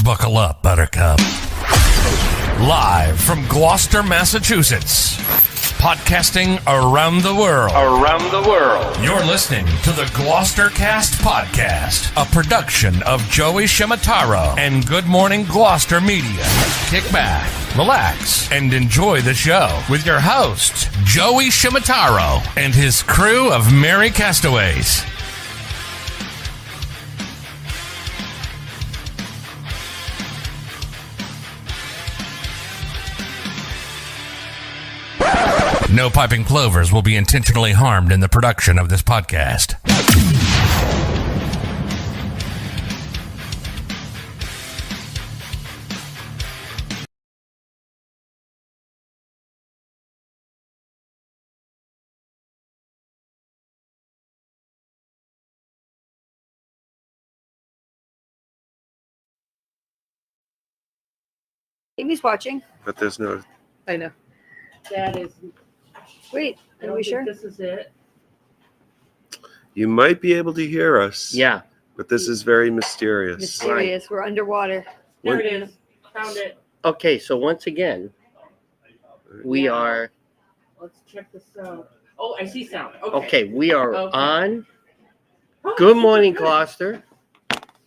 Buckle up, Buttercup. Live from Gloucester, Massachusetts. Podcasting around the world. You're listening to the GloucesterCast podcast, a production of Joey Shimataro and Good Morning Gloucester Media. Kick back, relax, and enjoy the show with your host, Joey Shimataro, and his crew of merry castaways. No piping plovers will be intentionally harmed in the production of this podcast. Amy's watching. But there's no. I know. That is. Wait, I are don't we think sure? this is it. You might be able to hear us. Yeah. But this is very mysterious. Mysterious. We're underwater. There it is. Found it. Okay, so once again, we are Let's check the sound. Oh, I see sound. okay. We are Okay. on. Oh, Good morning, good. Gloucester.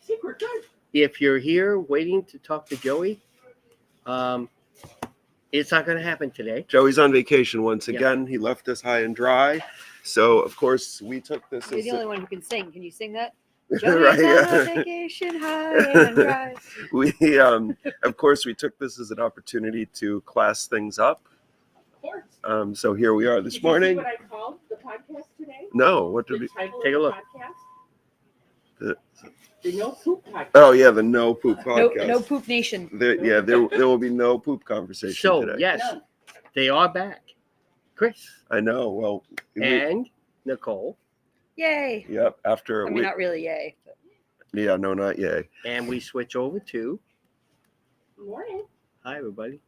Super good. If you're here waiting to talk to Joey, it's not going to happen today. Joey's on vacation once Yeah. again. He left us high and dry. So, of course, we took this You're as the only one who can sing. Can you sing that? Right, Joey's yeah. on vacation, high and dry. we of course we took this as an opportunity to class things up. Of course. So here we are this Did morning. You see what I called the podcast today? No, what did The we title Take of a look. The podcast? the, The No Poop Podcast. Oh yeah, the no poop No, podcast. no poop nation. There will be no poop conversation So today. yes, None. they are back. Chris I know. Well, and Nicole, Yay. yep, after I mean, not really yay. But yeah, no, not yay. and we switch over to. Good morning. Hi, everybody.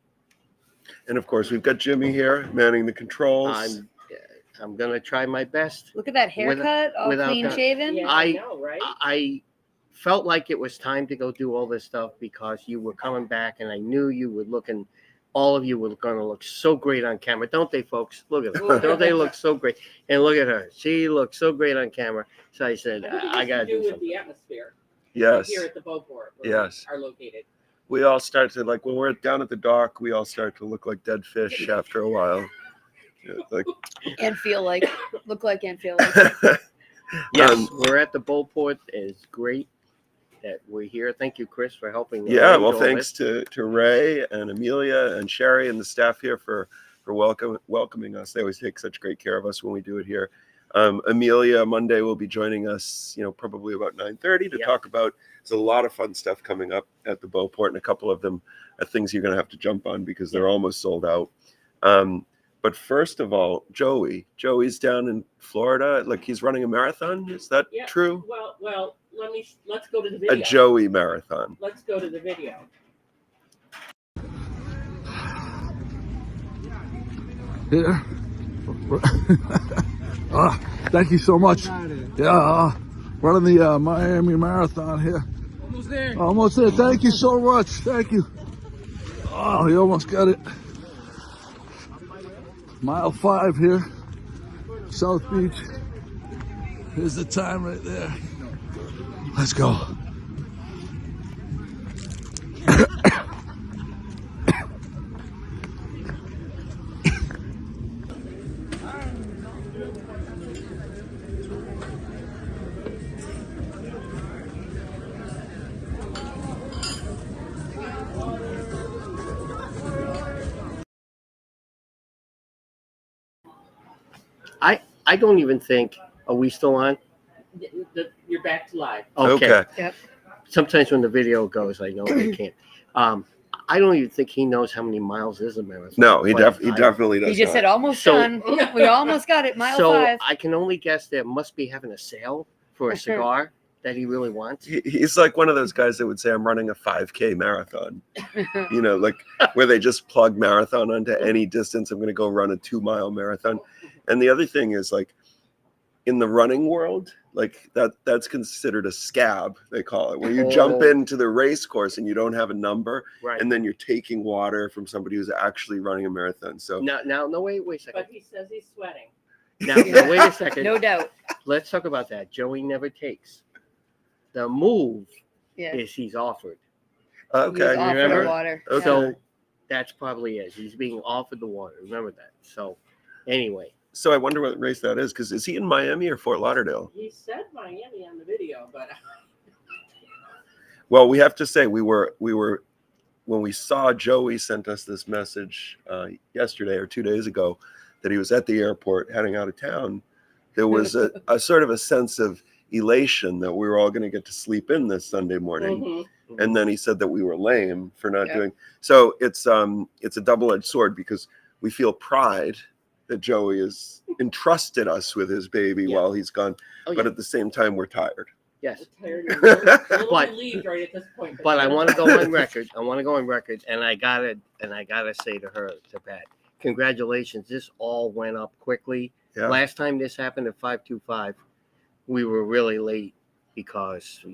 And of course, we've got Jimmy here manning the controls. I'm gonna try my best. look at that haircut, all without clean that- shaven. Yeah, I- I know, right? I felt like it was time to go do all this stuff because you were coming back, and I knew you were looking. All of you were going to look so great on camera, don't they, folks? Look at them. Don't they look so great? And look at her. She looks so great on camera. So I said, I think it I has got to to do do with something. the atmosphere. Yes. Here at the Beauport. Where Yes. We are located. We all start to, like, when we're down at the dock, we all start to look like dead fish after a while. Yeah, like, And look like and feel like. Yes, we're at the Beauport. It's great that we're here. Thank you, Chris, for helping. yeah, arrange well, all thanks this. to Ray and Amelia and Sherry and the staff here for welcoming us. They always take such great care of us when we do it here. Amelia Monday will be joining us, probably about 9:30 to Yep. talk about. There's a lot of fun stuff coming up at the Beauport, and a couple of them are things you're going to have to jump on because they're almost sold out. But first of all, Joey's down in Florida. Like, he's running a marathon. Is that Yeah. true? Well, let's go to the video. A Joey marathon. Let's go to the video. Here. Thank you so much. Yeah, running the Miami Marathon here. Almost there. Almost there. Thank you so much. Thank you. Oh, you almost got it. Mile 5 here, South Beach. Here's the time right there. Let's go. I don't even think. Are we still on? You're back to live. Okay. Yep. Sometimes when the video goes, I know I can't. I don't even think he knows how many miles is a marathon. No, he But definitely does. He just not. said almost So- done. We almost got it. Mile So 5. I can only guess there must be having a sale for a cigar that he really wants. He's like one of those guys that would say, I'm running a 5K marathon, like where they just plug marathon onto any distance. I'm going to go run a 2-mile marathon. And the other thing is, like, in the running world, like that's considered a scab, they call it, where you jump into the race course and you don't have a number, Right. and then you're taking water from somebody who's actually running a marathon. So No, wait a second. But he says he's sweating. Now, wait a second. No doubt. Let's talk about that. Joey never takes. The move Yeah. is he's offered. okay, He's offered remember? the water. Okay. So that's probably it. He's being offered the water. Remember that. So anyway, So I wonder what race that is, because is he in Miami or Fort Lauderdale? He said Miami on the video, but Well, we have to say we were when we saw Joey sent us this message yesterday or 2 days ago that he was at the airport heading out of town. There was a sort of a sense of elation that we were all going to get to sleep in this Sunday morning. Mhm. And then he said that we were lame for not doing. So it's a double-edged sword, because we feel pride that Joey has entrusted us with his baby while he's gone, but at the same time we're tired. yes. tired and a little But- relieved right at this point. But I want to go on record. And I gotta say to her, to Pat, congratulations. This all went up quickly. Yeah. Last time this happened at 525, we were really late because Well, we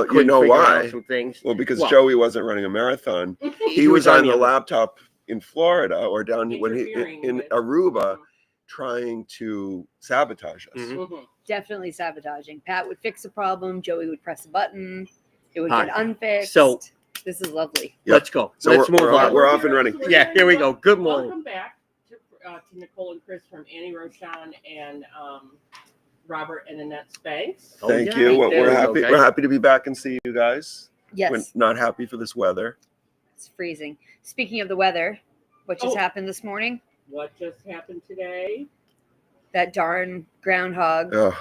couldn't you know figure why? out some things. Well, because Well- Joey wasn't running a marathon. He was on the laptop in Florida or down when he Interfering in with- Aruba, trying to sabotage us. Mhm. Mhm. Definitely sabotaging. Pat would fix a problem. Joey would press a button. It would Hi. get unfixed. So- this is lovely. Yep. Let's go. So Let's move on. we're off and running. Yeah, here we go. Good morning. Welcome back to Nicole and Chris from Annie Rochon and Robert and Annette Spanks. Oh, Thank yeah. you. Well, There we're we go, happy. guys. We're happy to be back and see you guys. Yes, We're not happy for this weather. it's freezing. Speaking of the weather, what just Oh. happened this morning? What just happened today? That darn groundhog Ugh.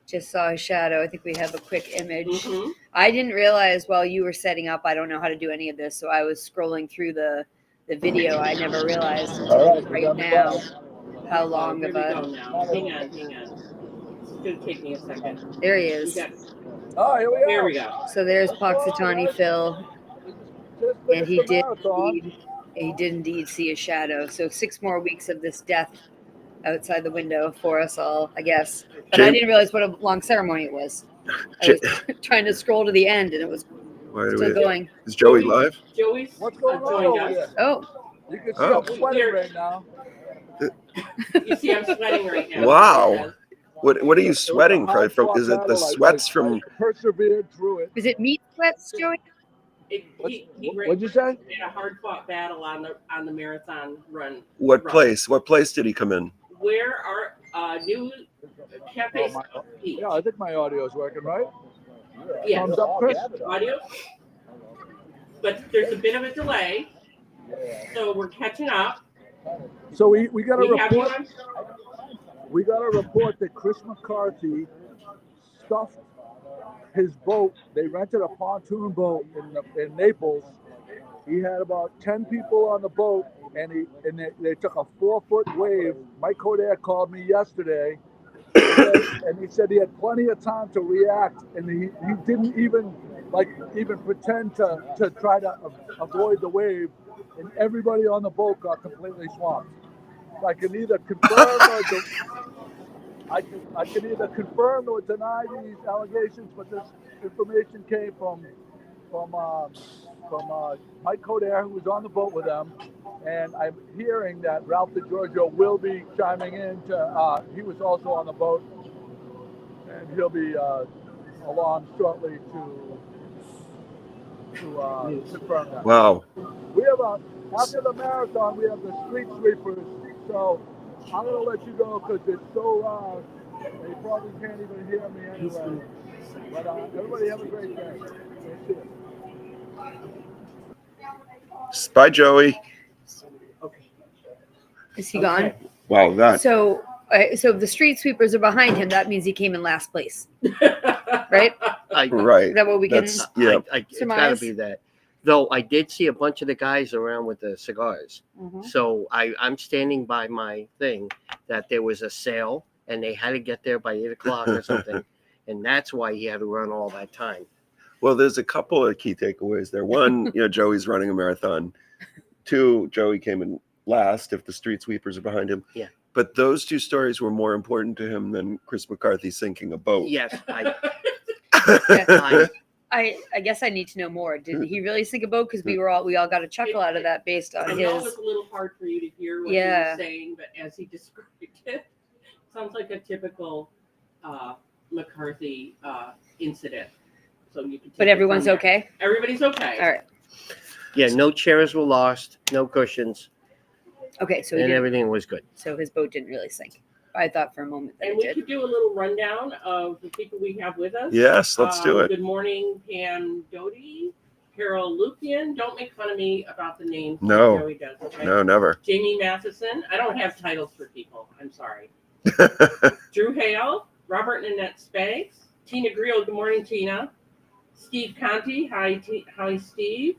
just saw his shadow. I think we have a quick image. Mhm. I didn't realize while you were setting up, I don't know how to do any of this, so I was scrolling through the video. I never realized until right now how long Here of we a. go now. Hang on. It's going to take me a second. There he We is. got, Oh, here we are. here we go. So there's Poxitani Phil, Just and he finished the did marathon. indeed see a shadow. So 6 more weeks of this death outside the window for us all, I guess. But I Jim- didn't realize what a long ceremony it was. I was trying to scroll to the end, and it was Why do still we? going. Is Joey live? Joey's What's going on joined over us. there? Oh, You can see Oh. I'm sweating right now. You see, I'm sweating right now. Wow. What are you sweating from? Is it the sweats from? I persevered through it. is it meat sweats, Joey? He What'd you say? made a hard fought battle on the marathon run. What Right. place? What place did he come in? Where our new cafe Pete. Yeah, I think my audio is working, right? Yeah. Thumbs up, Chris. Audio. But there's a bit of a delay, so we're catching up. So we got a We have you report. on. We got a report that Chris McCarthy stuffed his boat. They rented a pontoon boat in Naples. He had about 10 people on the boat, and they took a 4-foot wave. Mike Coder called me yesterday, and he said he had plenty of time to react, and he didn't even pretend to try to avoid the wave, and everybody on the boat got completely swamped. I can either confirm I can either confirm or deny these allegations, but this information came from Mike Coder, who was on the boat with them, and I'm hearing that Ralph DeGiorgio will be chiming in. He was also on the boat, and he'll be along shortly to confirm that. Wow. We have after the marathon, we have the street sweepers. So I'm gonna let you go because it's so loud. They probably can't even hear me anyway. But everybody have a great day. Thank you. Bye, Joey. Is he gone? Wow, that. So if the street sweepers are behind him, that means he came in last place, right? Right. Is that what we can? That's yeah. It's got to Surmise? be that. Though I did see a bunch of the guys around with the cigars. Mhm. So I'm standing by my thing that there was a sale and they had to get there by 8 o'clock or something. And that's why he had to run all that time. Well, there's a couple of key takeaways there. One, Joey's running a marathon. 2, Joey came in last if the street sweepers are behind him. Yeah. But those two stories were more important to him than Chris McCarthy sinking a boat. Yes, I guess I need to know more. Did he really sink a boat? Because we all got a chuckle out of that based on I know his. it's a little hard for you to hear what he was saying, but as he described it, sounds like a typical McCarthy incident. So you can. But everyone's okay. Everybody's okay. All right. Yeah, no chairs were lost, no cushions, Okay, so and everything was good. So his boat didn't really sink. I thought for a moment that And it we did. could do a little rundown of the people we have with us. Yes, let's do it. Good morning, Pam Doty, Carol Lupian. Don't make fun of me about the names. No. Joey does, okay? No, never. Jamie Matheson. I don't have titles for people. I'm sorry. Drew Hale, Robert and Annette Spags, Tina Grill. Good morning, Tina. Steve Conti. Hi, Steve.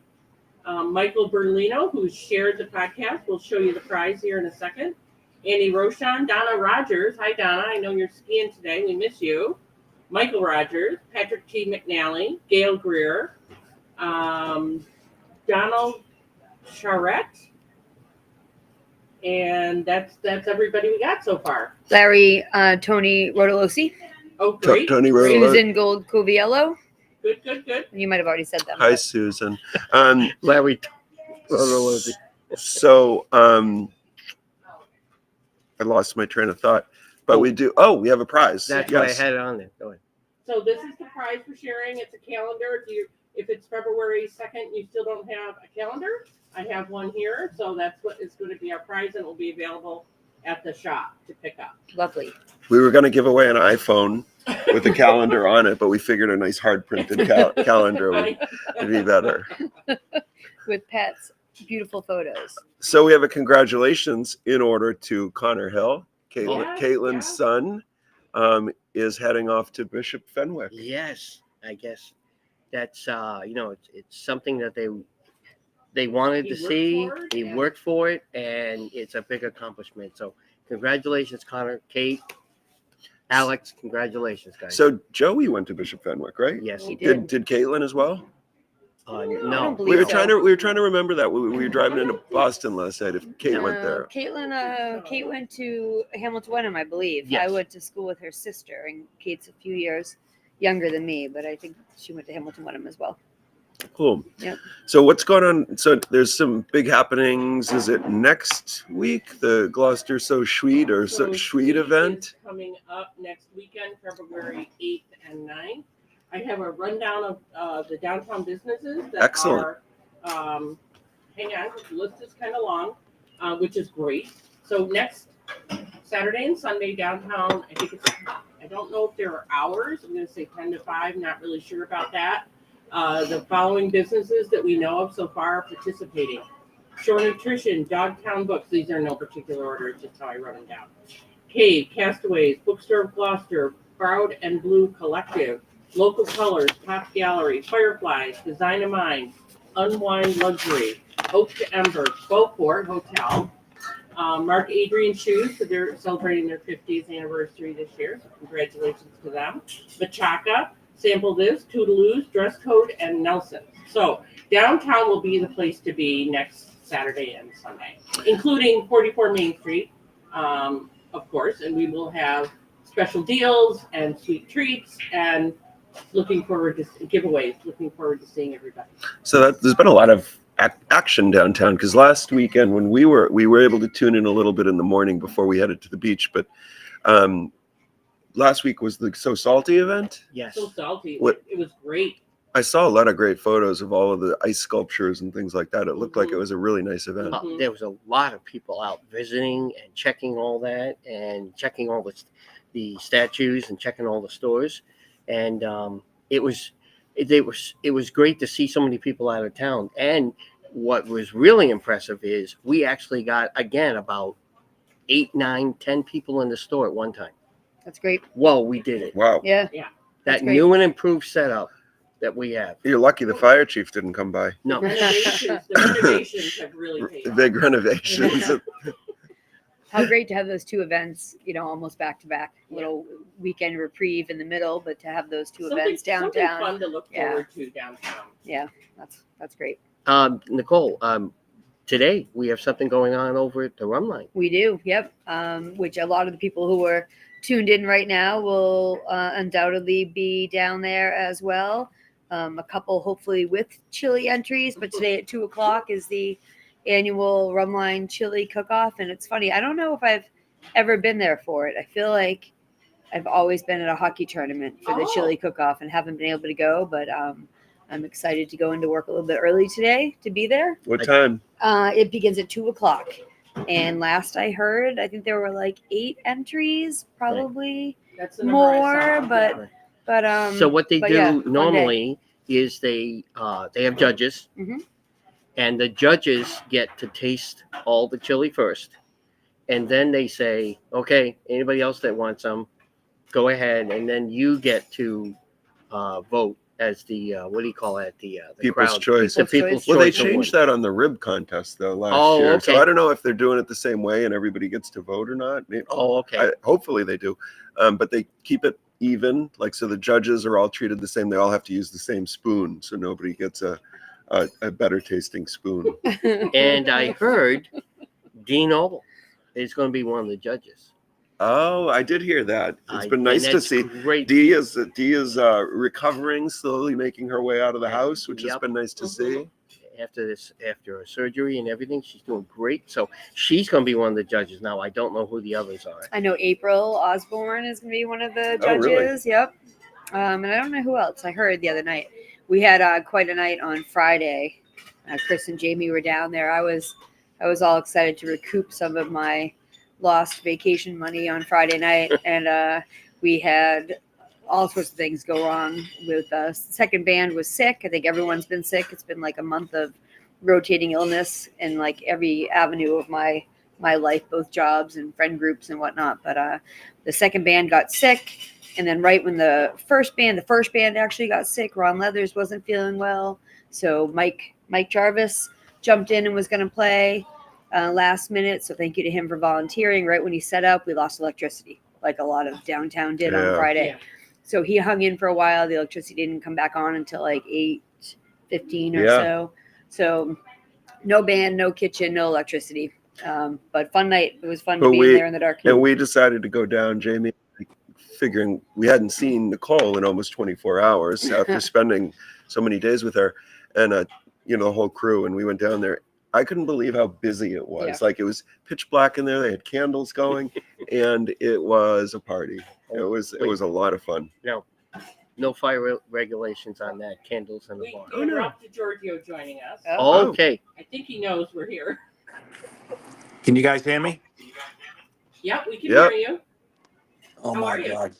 Michael Berlino, who shared the podcast. We'll show you the prize here in a second. Andy Roshan, Donna Rogers. Hi, Donna. I know you're skiing today. We miss you. Michael Rogers, Patrick T. McNally, Gail Greer, Donald Charette, and that's everybody we got so far. Larry, Tony Rotolosi, Oh, great. Tony Rotolo. Susan Gold Coviello. Good. You might have already said them. Hi, but- Susan. Larry, So, I lost my train of thought, but we do. Oh, we have a prize. that's yes. why I had it on there. Go ahead. So this is the prize for sharing. It's a calendar. If it's February 2nd, you still don't have a calendar, I have one here. So that's what is going to be our prize, and it will be available at the shop to pick up. Lovely. We were going to give away an iPhone with a calendar on it, but we figured a nice hard printed calendar would be better. With pets, beautiful photos. So we have a congratulations in order to Connor Hill. Caitlin's son is heading off to Bishop Fenwick. Yes, I guess that's it's something that they wanted to see. He worked for it, and it's a big accomplishment. So congratulations, Connor, Kate, Alex. Congratulations, guys. So Joey went to Bishop Fenwick, right? yes, He Did Caitlin as well? I no. don't We believe were so. trying to remember that. We were driving into Boston last night. If Kate went there. Kate went to Hamilton Wenham, I believe. Yes. I went to school with her sister, and Kate's a few years younger than me, but I think she went to Hamilton Wenham as well. Cool. Yep. So what's going on? So there's some big happenings. Is it next week? The Gloucester So Sweet or So Sweet event? Is coming up next weekend, February 8th and 9th. I have a rundown of the downtown businesses that Excellent. are, hang on, the list is kind of long, which is great. So next Saturday and Sunday downtown, I don't know if there are hours. I'm going to say 10 to 5, not really sure about that. The following businesses that we know of so far are participating. Shore Nutrition, Dogtown Books. These are no particular order, it's just how I wrote them down. Cave, Castaways, Bookstore of Gloucester, Borrowed and Blue Collective, Local Colors, Pop Gallery, Fireflies, Design of Mind, Unwind Luxury, Oak to Ember, Beauport Hotel, Mark Adrian Shoes, so they're celebrating their 50th anniversary this year, so congratulations to them. Machaca, Sample This, Toodaloo's, Dress Code, and Nelson. So downtown will be the place to be next Saturday and Sunday, including 44 Main Street, of course, and we will have special deals and sweet treats and looking forward to giveaways. Looking forward to seeing everybody. So there's been a lot of action downtown because last weekend when we were able to tune in a little bit in the morning before we headed to the beach, but last week was the So Salty event. Yes. So salty. What- It was great. I saw a lot of great photos of all of the ice sculptures and things like that. It looked like it was a really nice event. There was a lot of people out visiting and checking all that and checking all the statues and checking all the stores. And it was great to see so many people out of town. And what was really impressive is we actually got, again, about 8, 9, 10 people in the store at one time. That's great. Well, we did it. Wow. Yeah. That That's great. new and improved setup that we have. You're lucky the fire chief didn't come by. No. The renovations have really paid The off. big renovations. How great to have those two events, almost back to back. Little weekend reprieve in the middle, but to have those two events Something downtown. fun to look Yeah. forward to downtown. Yeah, that's great. Nicole, today we have something going on over at the Rum Line. We do, yep. Which a lot of the people who are tuned in right now will undoubtedly be down there as well. A couple, hopefully, with chili entries, but today at 2:00 is the annual Rumline Chili Cook-Off, and it's funny. I don't know if I've ever been there for it. I feel like I've always been at a hockey tournament for the chili cook-off and haven't been able to go, but I'm excited to go into work a little bit early today to be there. What time? It begins at 2:00. And last I heard, I think there were like 8 entries, probably That's the number I more, saw. but So what they but do yeah, fun day. normally is they have judges, Mhm. and the judges get to taste all the chili first, and then they say, okay, anybody else that wants some, go ahead, and then you get to vote as the what do you call it? The People's crowd. choice. The people's Well, they choice award. changed that on the rib contest though last Oh, year. okay. So I don't know if they're doing it the same way and everybody gets to vote or not. Oh, okay. Hopefully they do. But they keep it even, like so the judges are all treated the same. They all have to use the same spoon, so nobody gets a better tasting spoon. And I heard Dean Noble is going to be one of the judges. Oh, I did hear that. It's been nice to see. Great. Dee is recovering, slowly making her way out of the house, which has Yep. been nice to see. After her surgery and everything, she's doing great. So she's going to be one of the judges. Now I don't know who the others are. I know April Osborne is going to be one of the Oh, judges. really? Yep. And I don't know who else. I heard the other night. We had quite a night on Friday. Chris and Jamie were down there. I was all excited to recoup some of my lost vacation money on Friday night, and we had all sorts of things go wrong with second band was sick. I think everyone's been sick. It's been like a month of rotating illness in like every avenue of my life, both jobs and friend groups and whatnot. But the second band got sick, and then right when the first band actually got sick, Ron Leathers wasn't feeling well, so Mike Jarvis jumped in and was going to play last minute. So thank you to him for volunteering. Right when he set up, we lost electricity, like a lot of downtown did on Friday. Yeah. So he hung in for a while. The electricity didn't come back on until like 8:15 or so. So no band, no kitchen, no electricity. But fun night. It was fun to be in there in the dark. And we decided to go down, Jamie, figuring we hadn't seen Nicole in almost 24 hours after spending so many days with her, and the whole crew. And we went down there. I couldn't believe how busy it was. Yeah. Like it was pitch black in there. They had candles going, and it was a party. It was a lot of fun. No fire regulations on that. Candles in the We bar. interrupted Giorgio joining us. Oh. Okay. I think he knows we're here. Can you guys hear me? Yep, we can Yep. hear you. Oh How my are you? God.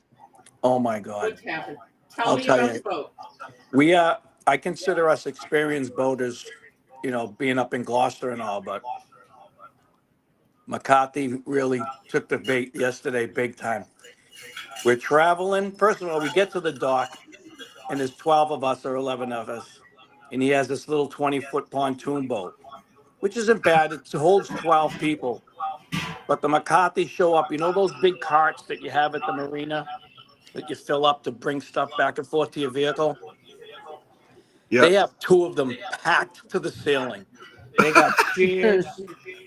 Oh my God. What's happened? Tell I'll me tell about you. the boat. We I consider us experienced boaters, being up in Gloucester and all, but McCarthy really took the bait yesterday big time. We're traveling. First of all, we get to the dock and there's 12 of us or 11 of us. And he has this little 20-foot pontoon boat, which isn't bad. It holds 12 people. But the McCarthy show up, those big carts that you have at the marina that you fill up to bring stuff back and forth to your vehicle? Yeah. They have 2 of them packed to the ceiling. They got chairs,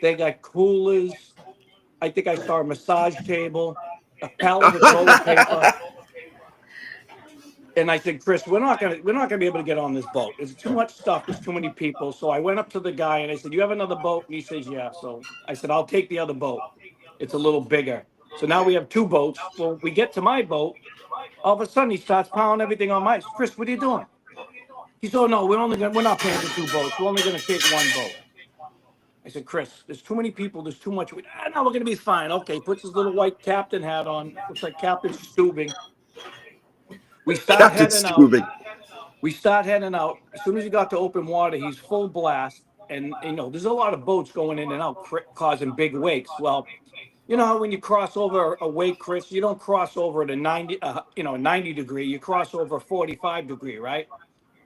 they got coolers. I think I saw a massage table, a pallet of toilet paper. And I said, Chris, we're not gonna be able to get on this boat. There's too much stuff. There's too many people. So I went up to the guy and I said, you have another boat? And he says, yeah. So I said, I'll take the other boat. It's a little bigger. So now we have 2 boats. Well, we get to my boat. All of a sudden, he starts pounding everything on mine. Chris, what are you doing? He said, oh, no, we're not paying for 2 boats. We're only going to take 1 boat. I said, Chris, there's too many people. There's too much. No, we're going to be fine. Okay, puts his little white captain hat on. Looks like Captain Stubing. We start heading out. We start heading out. As soon as he got to open water, he's full blast. And, there's a lot of boats going in and out, causing big wakes. Well, you know how when you cross over a wake, Chris, you don't cross over at a 90 degree. You cross over a 45 degree, right?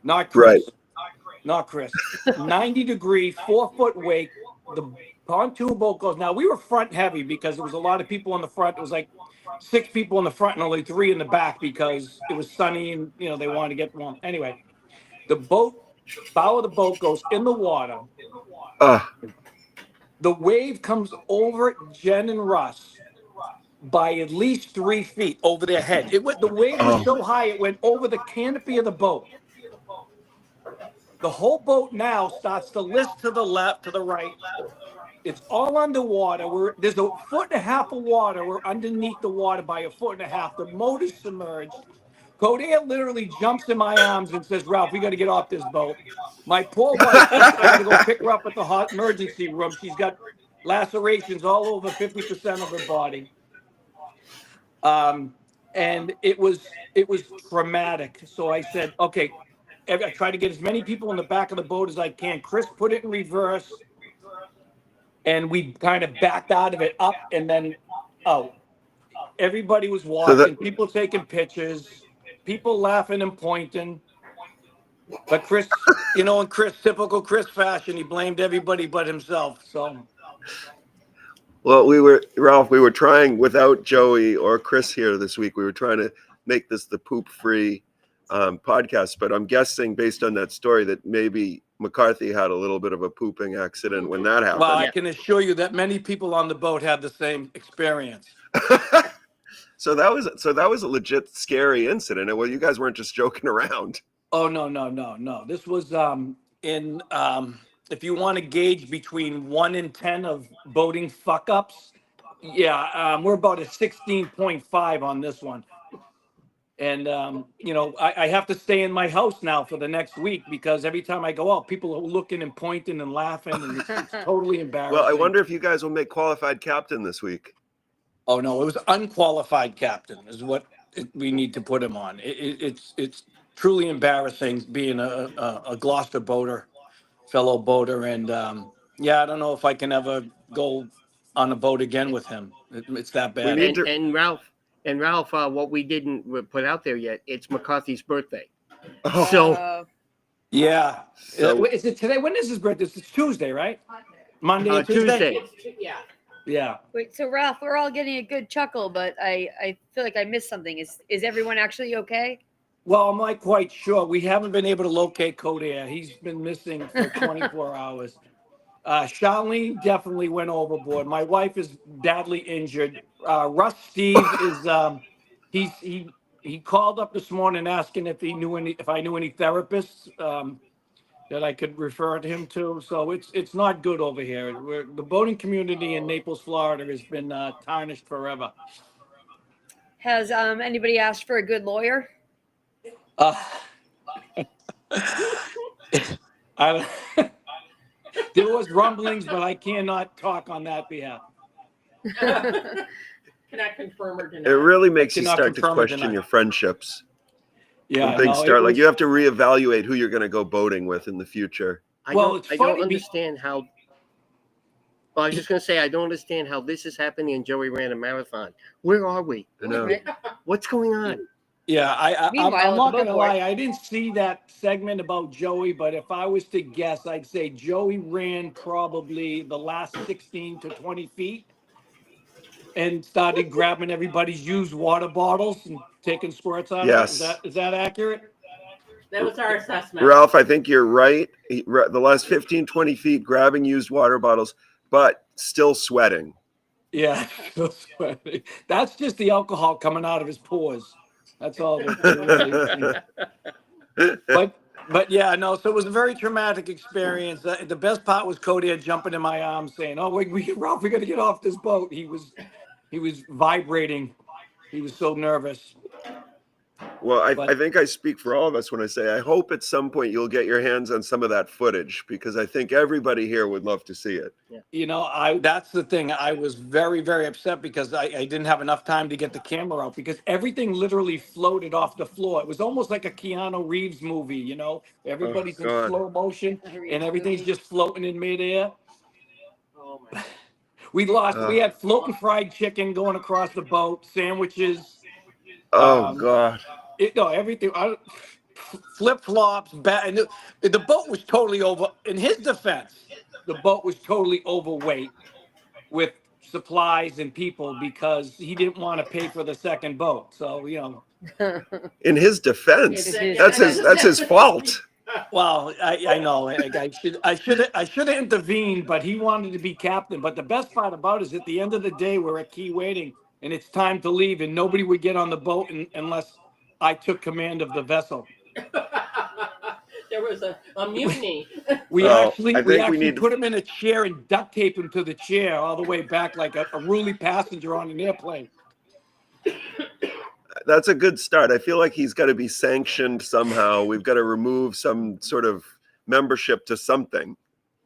Not Chris. Right. Not Chris. 90 degree, 4-foot wake. The pontoon boat goes. Now, we were front heavy because there was a lot of people in the front. It was like 6 people in the front and only 3 in the back because it was sunny and, they wanted to get warm. Anyway, the bow of the boat goes in the water. The wave comes over Jen and Russ by at least 3 feet over their head. The wave was so high it went over the canopy of the boat. The whole boat now starts to list to the left, to the right. It's all underwater. There's a foot and a half of water. We're underneath the water by a foot and a half. The motor's submerged. Kodea literally jumps in my arms and says, "Ralph, we got to get off this boat." My poor wife, I had to go pick her up at the hot emergency room. She's got lacerations all over 50% of her body. And it was traumatic. So I said, okay, I try to get as many people in the back of the boat as I can. Chris put it in reverse, and we kind of backed out of it up and then out. Everybody was watching, people taking pictures, people laughing and pointing. But Chris, in typical Chris fashion, he blamed everybody but himself. So. Well, Ralph, we were trying without Joey or Chris here this week. We were trying to make this the poop-free podcast, but I'm guessing based on that story that maybe McCarthy had a little bit of a pooping accident when that happened. Well, I can assure you that many people on the boat had the same experience. So that was a legit scary incident. And well, you guys weren't just joking around. Oh no. This was if you want to gauge between 1 and 10 of boating fuck ups, we're about a 16.5 on this one. And I have to stay in my house now for the next week because every time I go out, people are looking and pointing and laughing, and it's totally embarrassing. Well, I wonder if you guys will make qualified captain this week. Oh no, it was unqualified captain is what we need to put him on. It's truly embarrassing being a Gloucester boater, fellow boater, and I don't know if I can ever go on a boat again with him. It's that bad. And Ralph, what we didn't put out there yet, it's McCarthy's birthday. Oh. So yeah, is it today? When is his birthday? It's Tuesday, right? Monday or Tuesday? Yeah. Wait, so Ralph, we're all getting a good chuckle, but I feel like I missed something. Is everyone actually okay? Well, I'm not quite sure. We haven't been able to locate Kodea. He's been missing for 24 hours. Charlene definitely went overboard. My wife is badly injured. Russ Steve is he called up this morning asking if I knew any therapists that I could refer to him to. So it's not good over here. The boating community in Naples, Florida has been tarnished forever. Has anybody asked for a good lawyer? There was rumblings, but I cannot talk on that behalf. Cannot confirm or deny. It really makes you start to question your friendships. Yeah, when things start, like you have to reevaluate who you're going to go boating with in the future. I don't understand how. Well, I was just going to say I don't understand how this is happening and Joey ran a marathon. Where are we? I know. What's going on? Yeah, I'm not going to lie. I didn't see that segment about Joey, but if I was to guess, I'd say Joey ran probably the last 16 to 20 feet and started grabbing everybody's used water bottles and taking squirts out of it. Is that accurate? That was our assessment. Ralph, I think you're right. The last 15, 20 feet grabbing used water bottles, but still sweating. Yeah, still sweating. That's just the alcohol coming out of his pores. That's all. But yeah, no. So it was a very traumatic experience. The best part was Cody jumping in my arms, saying, "Oh, Ralph, we got to get off this boat." He was vibrating. He was so nervous. Well, I think I speak for all of us when I say I hope at some point you'll get your hands on some of that footage because I think everybody here would love to see it. Yeah. That's the thing. I was very, very upset because I didn't have enough time to get the camera out because everything literally floated off the floor. It was almost like a Keanu Reeves movie, Everybody's in slow motion and everything's just floating in midair. Oh my! We had floating fried chicken going across the boat, sandwiches. Oh God! Everything. Flip flops. And the boat was totally over. In his defense, the boat was totally overweight with supplies and people because he didn't want to pay for the second boat. So In his defense, that's his fault. Well, I know. I should have intervened, but he wanted to be captain. But the best part about it is at the end of the day, we're at key waiting, and it's time to leave, and nobody would get on the boat unless I took command of the vessel. There was a mutiny. We Well, actually I think we actually need to- put him in a chair and duct tape him to the chair all the way back like a Ruly passenger on an airplane. That's a good start. I feel like he's got to be sanctioned somehow. We've got to remove some sort of membership to something.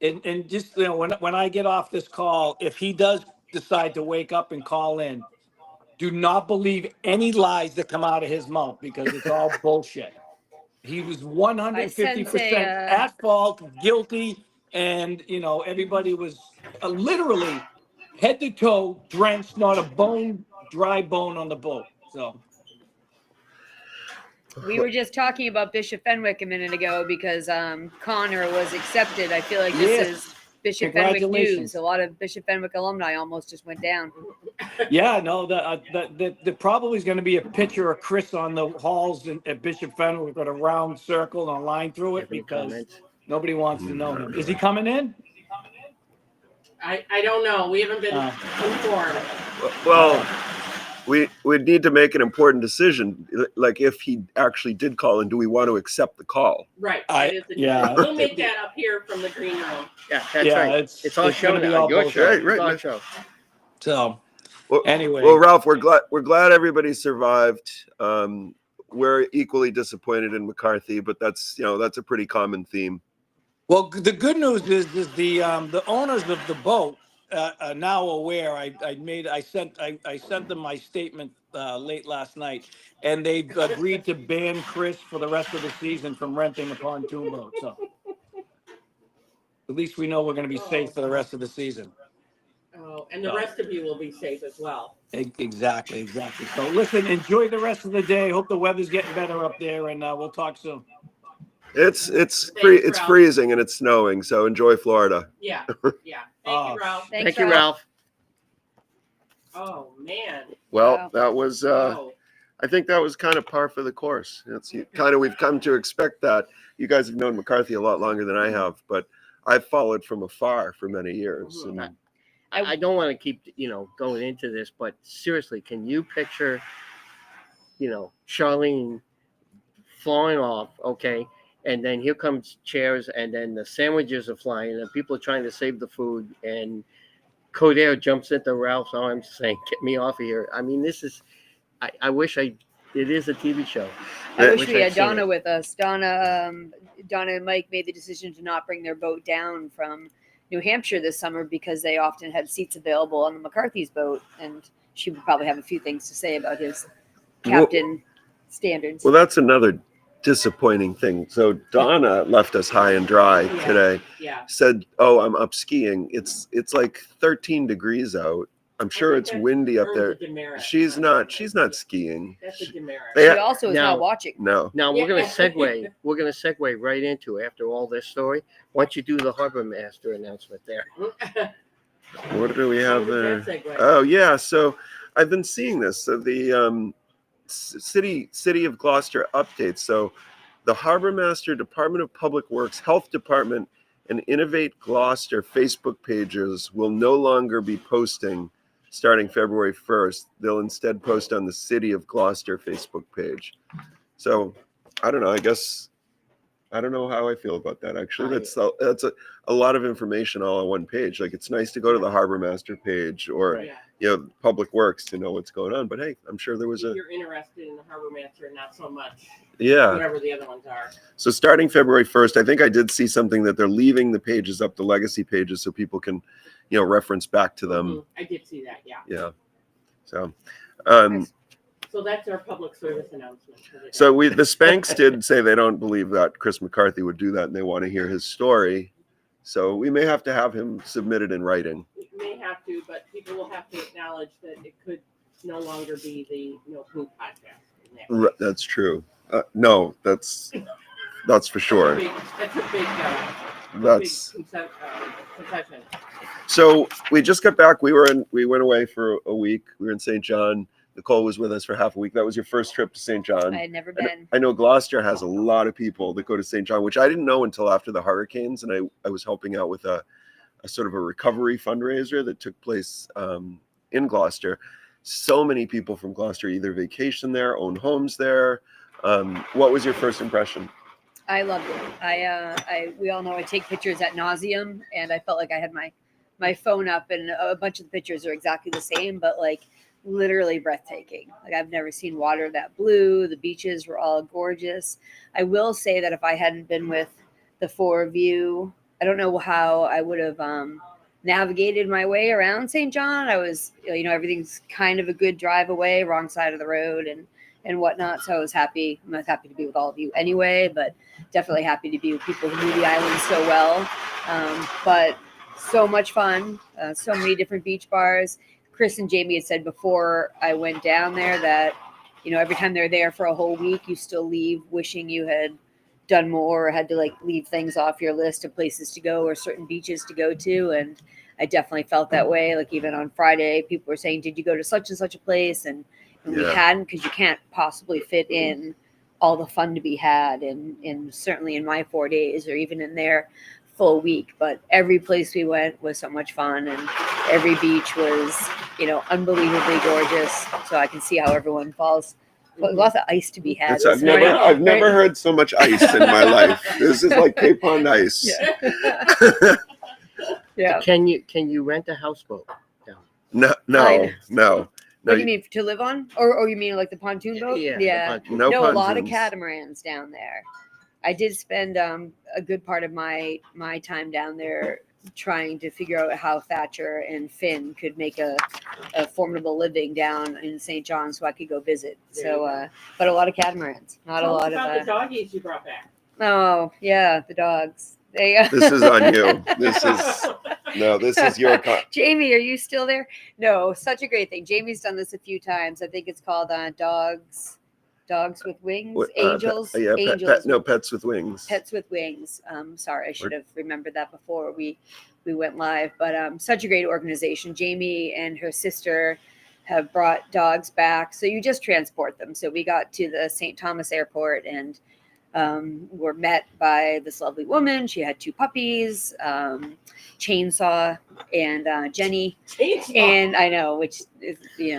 And just when I get off this call, if he does decide to wake up and call in, do not believe any lies that come out of his mouth because it's all bullshit. He was 150% at fault, guilty, and everybody was literally head to toe drenched, not a dry bone on the boat. So We were just talking about Bishop Fenwick a minute ago because Connor was accepted. I feel like this is Bishop Fenwick news. A lot of Bishop Fenwick alumni almost just went down. Yeah, no, the probably is going to be a picture of Chris on the halls at Bishop Fenwick with a round circle and a line through it because nobody wants to know him. Is he coming in? I don't know. We haven't been informed. Well, we need to make an important decision. Like if he actually did call in, do we want to accept the call? Right. We'll make that up here from the green room. Yeah, that's right. It's all shown on your show. Right. Show. So anyway. Well, Ralph, we're glad everybody survived. We're equally disappointed in McCarthy, but that's a pretty common theme. Well, the good news is the owners of the boat are now aware. I sent them my statement late last night, and they've agreed to ban Chris for the rest of the season from renting a pontoon boat. So at least we know we're going to be safe for the rest of the season. Oh, and the rest of you will be safe as well. Exactly. So listen, enjoy the rest of the day. Hope the weather's getting better up there, and we'll talk soon. It's freezing and it's snowing, so enjoy Florida. Yeah. Thank you, Ralph. Thank you, Ralph. Oh man. Well, that was I think that was kind of par for the course. It's kind of, we've come to expect that. You guys have known McCarthy a lot longer than I have, but I've followed from afar for many years. Mm-hmm. And I don't want to keep going into this, but seriously, can you picture Charlene flying off, okay? And then here comes chairs, and then the sandwiches are flying, and people are trying to save the food, and Codair jumps into Ralph's arms saying, "Get me off of here." I mean, this is, I wish it is a TV show. I wish we had Donna with us. Donna and Mike made the decision to not bring their boat down from New Hampshire this summer because they often had seats available on the McCarthy's boat, and she would probably have a few things to say about his captain standards. Well, that's another disappointing thing. So Donna left us high and dry today. Yeah. Said, "Oh, I'm up skiing. It's like 13 degrees out. I'm sure it's windy up there." She's not skiing. That's a demerit. She also is not watching. No. Now we're going to segue. We're going to segue right into, after all this story. Why don't you do the Harbor Master announcement there? What do we have there? Segue? Oh yeah. So I've been seeing this. So the City of Gloucester updates. So the Harbor Master, Department of Public Works, Health Department, and Innovate Gloucester Facebook pages will no longer be posting starting February 1st. They'll instead post on the City of Gloucester Facebook page. So I don't know. I don't know how I feel about that. Actually, that's a lot of information all on one page. Like, it's nice to go to the Harbor Master page or Public Works to know what's going on. But hey, I'm sure there was You're interested in the Harbor Master and not so much. Yeah. Whatever the other ones are. So starting February 1st, I think I did see something that they're leaving the pages up, the legacy pages, so people can, reference back to them. Mm-hmm. I did see that. Yeah. Yeah. So. So that's our public service announcement. So the Spanks did say they don't believe that Chris McCarthy would do that, and they want to hear his story. So we may have to have him submitted in writing. We may have to, but people will have to acknowledge that it could no longer be the No Poop podcast. That's true. No, that's for sure. That's a big concession. So we just got back. We went away for a week. We were in St. John. Nicole was with us for half a week. That was your first trip to St. John. I had never And been. I know Gloucester has a lot of people that go to St. John, which I didn't know until after the hurricanes. And I was helping out with a sort of a recovery fundraiser that took place in Gloucester. So many people from Gloucester either vacation there, own homes there. What was your first impression? I loved it. We all know I take pictures at nauseum, and I felt like I had my phone up, and a bunch of the pictures are exactly the same, but like literally breathtaking. Like I've never seen water that blue. The beaches were all gorgeous. I will say that if I hadn't been with the four of you, I don't know how I would have navigated my way around St. John. I was, everything's kind of a good drive away, wrong side of the road and whatnot. So I was happy. I'm not happy to be with all of you anyway, but definitely happy to be with people who knew the island so well. But so much fun, so many different beach bars. Chris and Jamie had said before I went down there that, every time they're there for a whole week, you still leave wishing you had done more or had to like leave things off your list of places to go or certain beaches to go to. And I definitely felt that way. Like even on Friday, people were saying, did you go to such and such a place? And we hadn't, because you can't possibly fit in all the fun to be had in certainly in my 4 days or even in their full week. But every place we went was so much fun, and every beach was, unbelievably gorgeous. So I can see how everyone falls. Lots of ice to be had. I've never heard so much ice in my life. This is like Cape Pond ice. Yeah. Yeah. Can you rent a houseboat down? No. What do you mean, to live on? Or you mean like the pontoon boat? Yeah. No No, a pontoons. lot of catamarans down there. I did spend a good part of my time down there trying to figure out how Thatcher and Finn could make a formidable living down in St. John so I could go visit. So, but a lot of catamarans, not Tell a us lot about of. the doggies you brought back. Oh yeah, the dogs. This is on you. This is your Jamie, are you still there? No, such a great thing. Jamie's done this a few times. I think it's called Dogs with Wings, Angels. Angels. Pets with Wings. Pets with Wings. Sorry, I should have remembered that before we went live. But such a great organization. Jamie and her sister have brought dogs back. So you just transport them. So we got to the St. Thomas airport and were met by this lovely woman. She had 2 puppies, Chainsaw and Jenny. Chainsaw. And I know, which is, he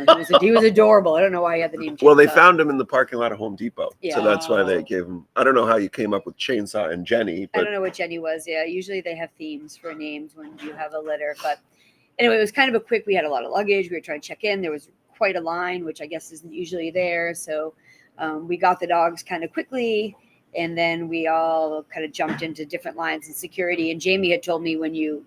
was adorable. I don't know why he had the name Chainsaw. Well, they found him in the parking lot of Home Depot. Yeah. So that's why they gave him. I don't know how you came up with Chainsaw and Jenny. I don't know what Jenny was. Yeah, usually they have themes for names when you have a litter. But anyway, it was kind of a quick, we had a lot of luggage. We were trying to check in. There was quite a line, which I guess isn't usually there. So we got the dogs kind of quickly. And then we all kind of jumped into different lines in security. And Jamie had told me when you,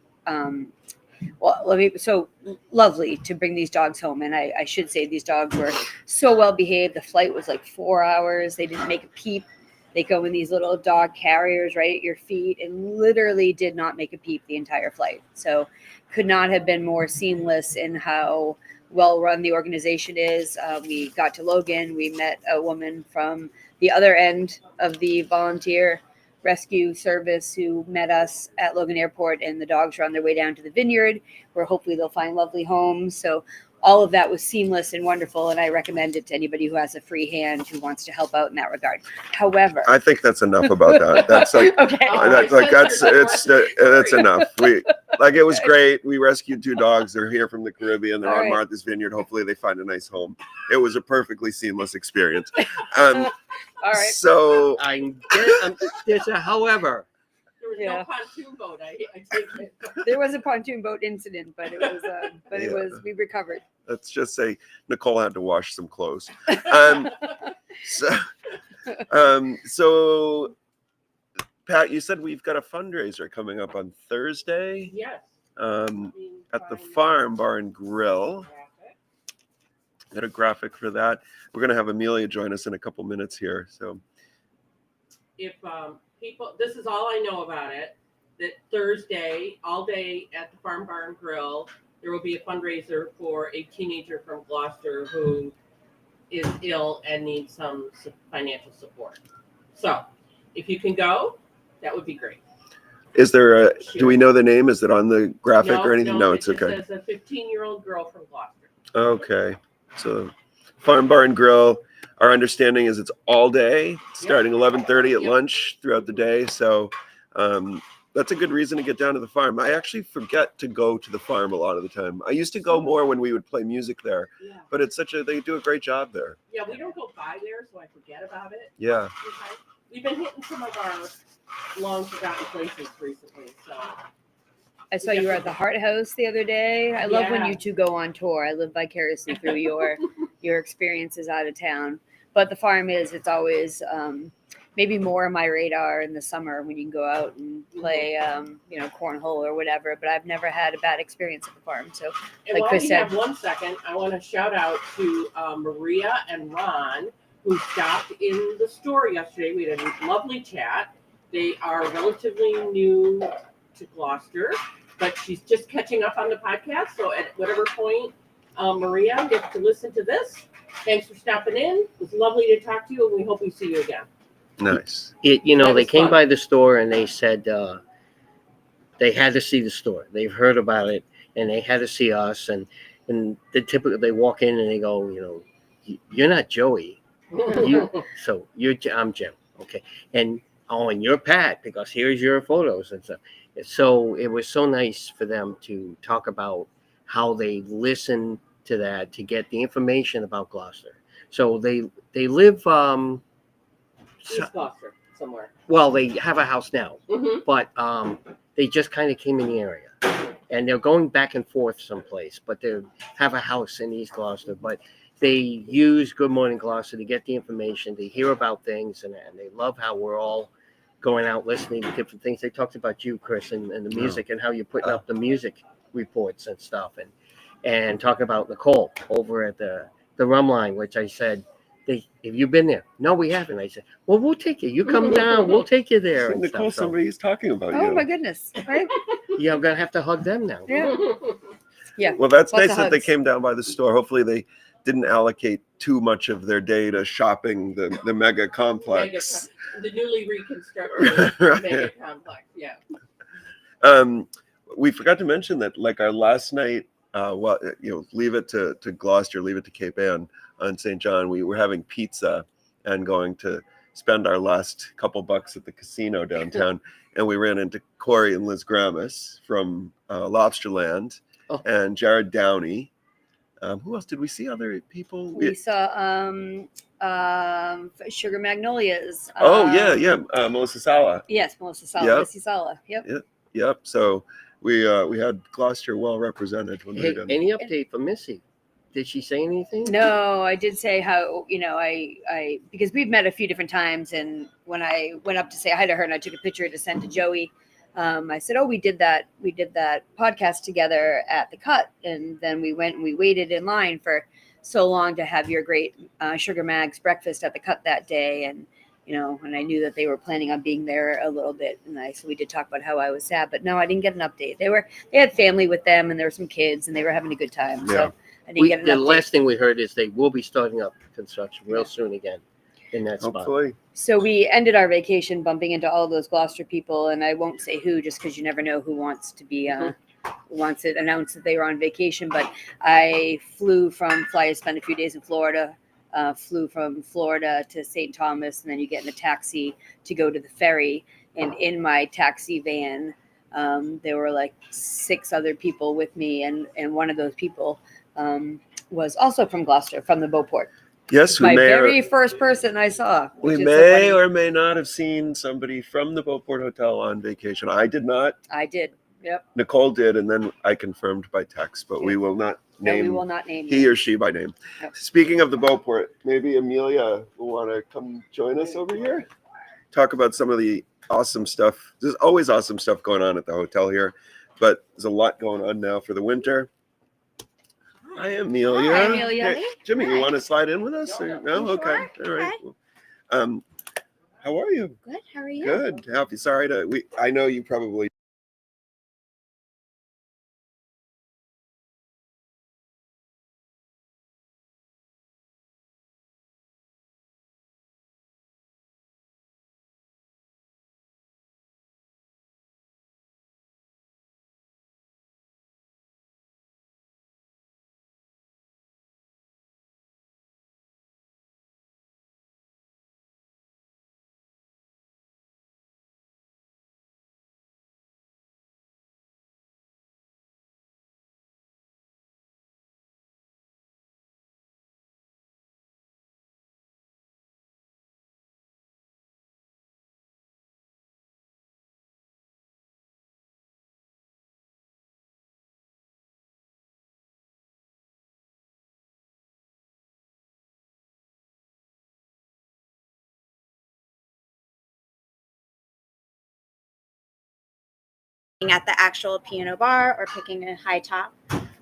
so lovely to bring these dogs home. And I should say these dogs were so well behaved. The flight was like 4 hours. They didn't make a peep. They go in these little dog carriers right at your feet and literally did not make a peep the entire flight. So could not have been more seamless in how well run the organization is. We got to Logan. We met a woman from the other end of the volunteer rescue service who met us at Logan Airport, and the dogs are on their way down to the vineyard where hopefully they'll find lovely homes. So all of that was seamless and wonderful, and I recommend it to anybody who has a free hand who wants to help out in that regard. However, I think that's enough about that. That's like okay. That's enough. It was great. We rescued 2 dogs. They're here from the Caribbean. They're on Martha's Vineyard. Hopefully they find a nice home. It was a perfectly seamless experience. All right. So There's a however. There was no pontoon boat. I take it. There was a pontoon boat incident, but it was we recovered. Let's just say Nicole had to wash some clothes. So Pat, you said we've got a fundraiser coming up on Thursday. Yes. At the Farm Bar and Grill. Got a graphic for that. We're going to have Amelia join us in a couple minutes here. So If people, this is all I know about it, that Thursday, all day at the Farm Bar and Grill, there will be a fundraiser for a teenager from Gloucester who is ill and needs some financial support. So if you can go, that would be great. is there do we know the name? Is it on the graphic or anything? No, it's okay. It says a 15-year-old girl from Gloucester. Okay. So Farm Bar and Grill. Our understanding is it's all day, starting 11:30 at lunch throughout the day. So that's a good reason to get down to the farm. I actually forget to go to the farm a lot of the time. I used to go more when we would play music there, but it's they do a great job there. Yeah, we don't go by there, so I forget about it. Yeah. We've been hitting some of our long forgotten places recently, so. I saw you were at the Heart House the other day. I love when you two go on tour. I live vicariously through your experiences out of town. But the farm it's always maybe more on my radar in the summer when you can go out and play, cornhole or whatever. But I've never had a bad experience at the farm. So, and like Chris said, have 1 second, I want to shout out to Maria and Ron, who stopped in the store yesterday. We had a lovely chat. They are relatively new to Gloucester, but she's just catching up on the podcast. So at whatever point, Maria gets to listen to this. Thanks for stopping in. It was lovely to talk to you, and we hope we see you again. Nice. They came by the store and they said they had to see the store. They've heard about it and they had to see us. And they walk in and they go, you're not Joey. I'm Jim. Okay. And you're Pat, because here's your photos and stuff. So it was so nice for them to talk about how they listen to that to get the information about Gloucester. So they live East Gloucester somewhere. Well, they have a house now, but they just kind of came in the area, and they're going back and forth someplace. But they have a house in East Gloucester. But they use Good Morning Gloucester to get the information, to hear about things, and they love how we're all going out listening to different things. They talked about you, Chris, and the music and how you're putting up the music reports and stuff, and talking about Nicole over at the rum line, which I said, have you been there? No, we haven't. I said, well, we'll take you. You come down, we'll take you there. And Nicole, stuff, somebody's talking about you. Oh my goodness! Right? Yeah, I'm gonna have to hug them now. Yeah. Well, that's Lots nice of that they hugs. came down by the store. Hopefully, they didn't allocate too much of their day to shopping the mega complex. The newly reconstructed mega complex. Yeah. We forgot to mention that, like, our last night, leave it to Gloucester, leave it to Cape Ann on St. John. We were having pizza and going to spend our last couple bucks at the casino downtown, and we ran into Corey and Liz Gramis from Lobsterland and Jared Downey. Who else did we see? Other people? We saw Sugar Magnolias. Melissa Sala. Yes, Melissa Sala. Yep. Missy Sala. Yep. Yep. So we had Gloucester well represented when we were done. Any update for Missy? Did she say anything? No, I did say how, I because we've met a few different times, and when I went up to say hi to her and I took a picture to send to Joey, I said, we did that podcast together at the Cut, and then we went and we waited in line for so long to have your great Sugar Mags breakfast at the Cut that day, and and I knew that they were planning on being there a little bit, and so we did talk about how I was sad, but no, I didn't get an update. They had family with them, and there were some kids, and they were having a good time. Yeah. So I didn't get an update. The last thing we heard is they will be starting up construction real soon again in that spot. Hopefully. So we ended our vacation bumping into all those Gloucester people, and I won't say who, just because you never know who wants to be wants it announced that they were on vacation. But I flew to spend a few days in Florida. Flew from Florida to St. Thomas, and then you get in a taxi to go to the ferry. And in my taxi van, there were like 6 other people with me, and one of those people was also from Gloucester, from the Beauport. Yes, my very first person I saw. We may or may not have seen somebody from the Beauport Hotel on vacation. I did not. I did. Yep. Nicole did, and then I confirmed by text, but we will not name. We will not name he or she by name. Yep. Speaking of the Beauport, maybe Amelia will want to come join us over here. Talk about some of the awesome stuff. There's always awesome stuff going on at the hotel here, but there's a lot going on now for the winter. Hi, Amelia. Hi, Amelia. Hey, Jimmy, Hi. You want to slide in with us? No? Okay. All right. How are you? Good. How are you? Good. Happy. Sorry I know you probably at the actual piano bar or picking a high top.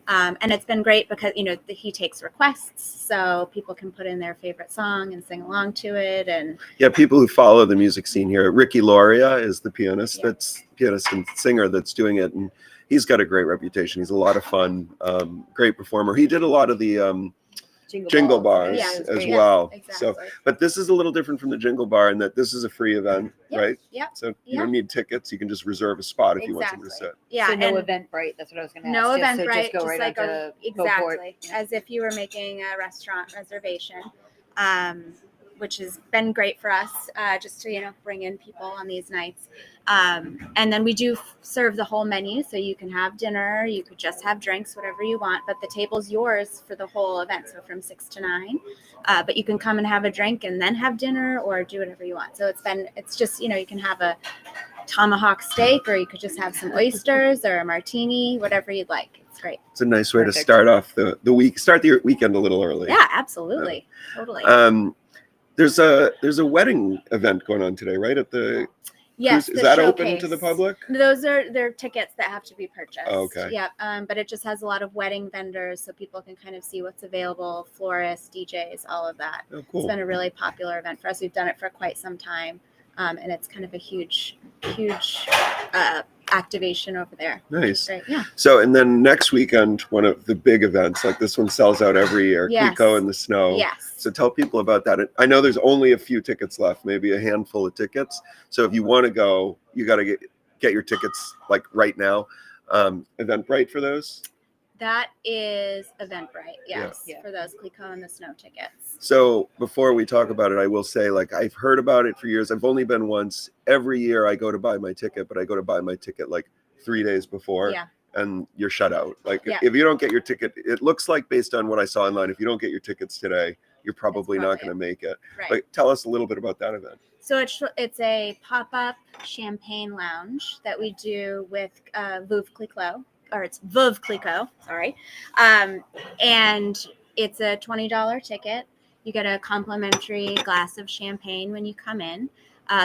And it's been great because, he takes requests, so people can put in their favorite song and sing along to it. And Yeah, people who follow the music scene here. Ricky Loria is the pianist, Yeah. pianist and singer that's doing it, and he's got a great reputation. He's a lot of fun, great performer. He did a lot of the Jingle Bars Yeah, as great. well. Exactly. So, but this is a little different from the Jingle Bar in that this is a free event, right? Yep. So you don't need tickets. You can just reserve a spot if you want something to sit. Yeah. So no and Eventbrite. That's what I was going to ask. no Eventbrite, Just go just right like onto Beauport. exactly as if you were making a restaurant reservation, which has been great for us, just to bring in people on these nights. And then we do serve the whole menu, so you can have dinner, you could just have drinks, whatever you want, but the table's yours for the whole event, so from 6 to 9. But you can come and have a drink and then have dinner, or do whatever you want. So it's just you can have a tomahawk steak, or you could just have some oysters or a martini, whatever you'd like. It's great. It's a nice way to Perfect. start off the week. Start the weekend a little early. Yeah, absolutely. Totally. There's a wedding event going on today, right? At the Yes, is the that showcase. open to the public? They're tickets that have to be purchased. Oh, okay. Yeah, but it just has a lot of wedding vendors, so people can kind of see what's available, florists, DJs, all of that. Oh, It's cool. been a really popular event for us. We've done it for quite some time, and it's kind of a huge activation over there. Nice. Great. Yeah. So, and then next weekend, one of the big events, like this one sells out every year, Yes. Clico in the Snow. Yes. So tell people about that. I know there's only a few tickets left, maybe a handful of tickets. So if you want to go, you got to get your tickets like right now. Eventbrite for those? That is Eventbrite. Yes, Yeah. for those Clico and the Snow tickets. So before we talk about it, I will say, like, I've heard about it for years. I've only been once. Every year I go to buy my ticket, but I go to buy my ticket like 3 days before. Yeah. And you're shut out. Like Yeah. if you don't get your ticket, it looks like based on what I saw online, if you don't get your tickets today, you're probably not probably going to make it. Right. Like, tell us a little bit about that event. So it's a pop-up champagne lounge that we do with Veuve Clicquot, or it's Veuve Clicquot, sorry. And it's a $20 ticket. You get a complimentary glass of champagne when you come in.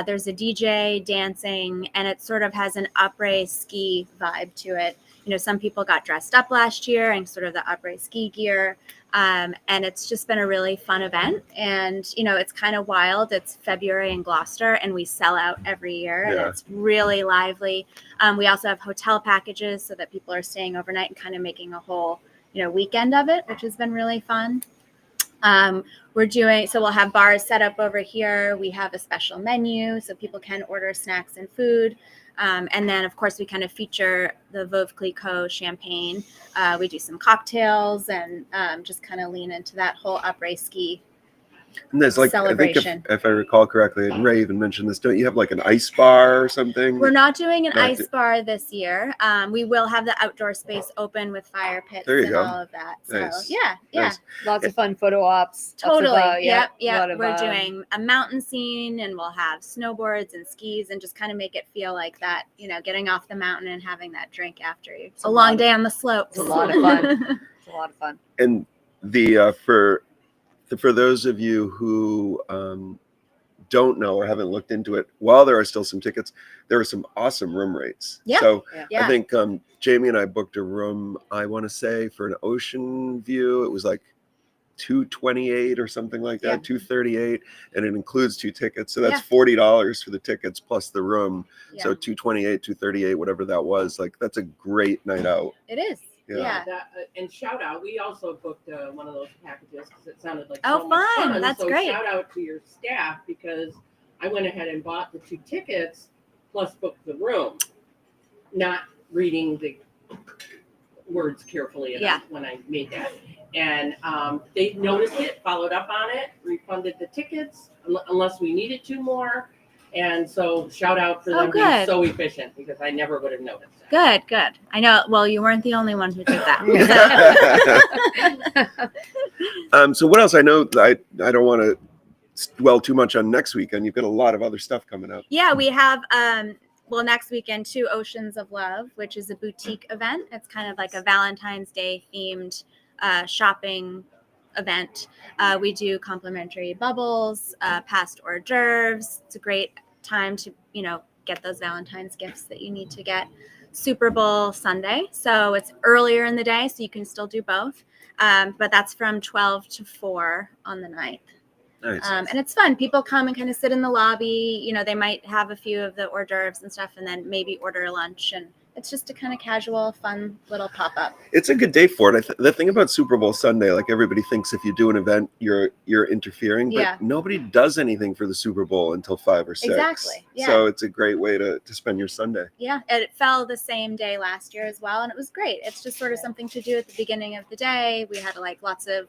There's a DJ dancing, and it sort of has an après-ski vibe to it. Some people got dressed up last year in sort of the après-ski gear. And it's just been a really fun event. And, it's kind of wild. It's February in Gloucester, and we sell out every year. And Yeah. it's really lively. We also have hotel packages so that people are staying overnight and kind of making a whole, weekend of it, which has been really fun. We'll have bars set up over here. We have a special menu so people can order snacks and food. And then, of course, we kind of feature the Veuve Clicquot champagne. We do some cocktails and just kind of lean into that whole après-ski And there's like, I think celebration. if I recall correctly, and Ray even mentioned this, don't you have like an ice bar or something? We're not doing an Not ice bar this year. We will have the outdoor space open with fire pits There you and go. all of that. So, Nice. yeah. Nice. Lots of fun photo ops. Totally. Lots of, Yep. a lot of, We're doing a mountain scene, and we'll have snowboards and skis, and just kind of make it feel like that, getting off the mountain and having that drink after you. It's a long day on the slopes. It's a lot of fun. It's a lot of fun. And the for those of you who don't know or haven't looked into it, while there are still some tickets, there are some awesome room rates. Yeah. So Yeah. I think Jamie and I booked a room, I want to say, for an ocean view. It was like $228 or something like that, Yeah. $238, and it includes 2 tickets. So that's Yeah. $40 for the tickets plus the room. Yeah. So $228, $238, whatever that was. Like, that's a great night out. It is. Yeah. Yeah. And shout out, we also booked one of those packages because it sounded like Oh, so much fun. fun. That's so great. Shout out to your staff, because I went ahead and bought the 2 tickets plus booked the room, not reading the words carefully enough when I made that. And they noticed it, followed up on it, refunded the tickets unless we needed 2 more. And so shout out for them being good. so efficient, because I never would have noticed that. Good. I know. Well, you weren't the only one who did that. So what else? I know I don't want to dwell too much on next weekend. You've got a lot of other stuff coming up. Yeah, we have next weekend 2 Oceans of Love, which is a boutique event. It's kind of like a Valentine's Day themed shopping event. We do complimentary bubbles, past hors d'oeuvres. It's a great time to get those Valentine's gifts that you need to get. Super Bowl Sunday. So it's earlier in the day, so you can still do both. But that's from 12 to 4 on the 9th. Nice. And it's fun. People come and kind of sit in the lobby. You know, they might have a few of the hors d'oeuvres and stuff, and then maybe order a lunch. And it's just a kind of casual, fun little pop-up. It's a good day for it. The thing about Super Bowl Sunday, like everybody thinks if you do an event, you're interfering, but Yeah. nobody does anything for the Super Bowl until 5 or 6. Exactly, yeah. So it's a great way to spend your Sunday. Yeah, and it fell the same day last year as well, and it was great. It's just sort of something to do at the beginning of the day. We had like lots of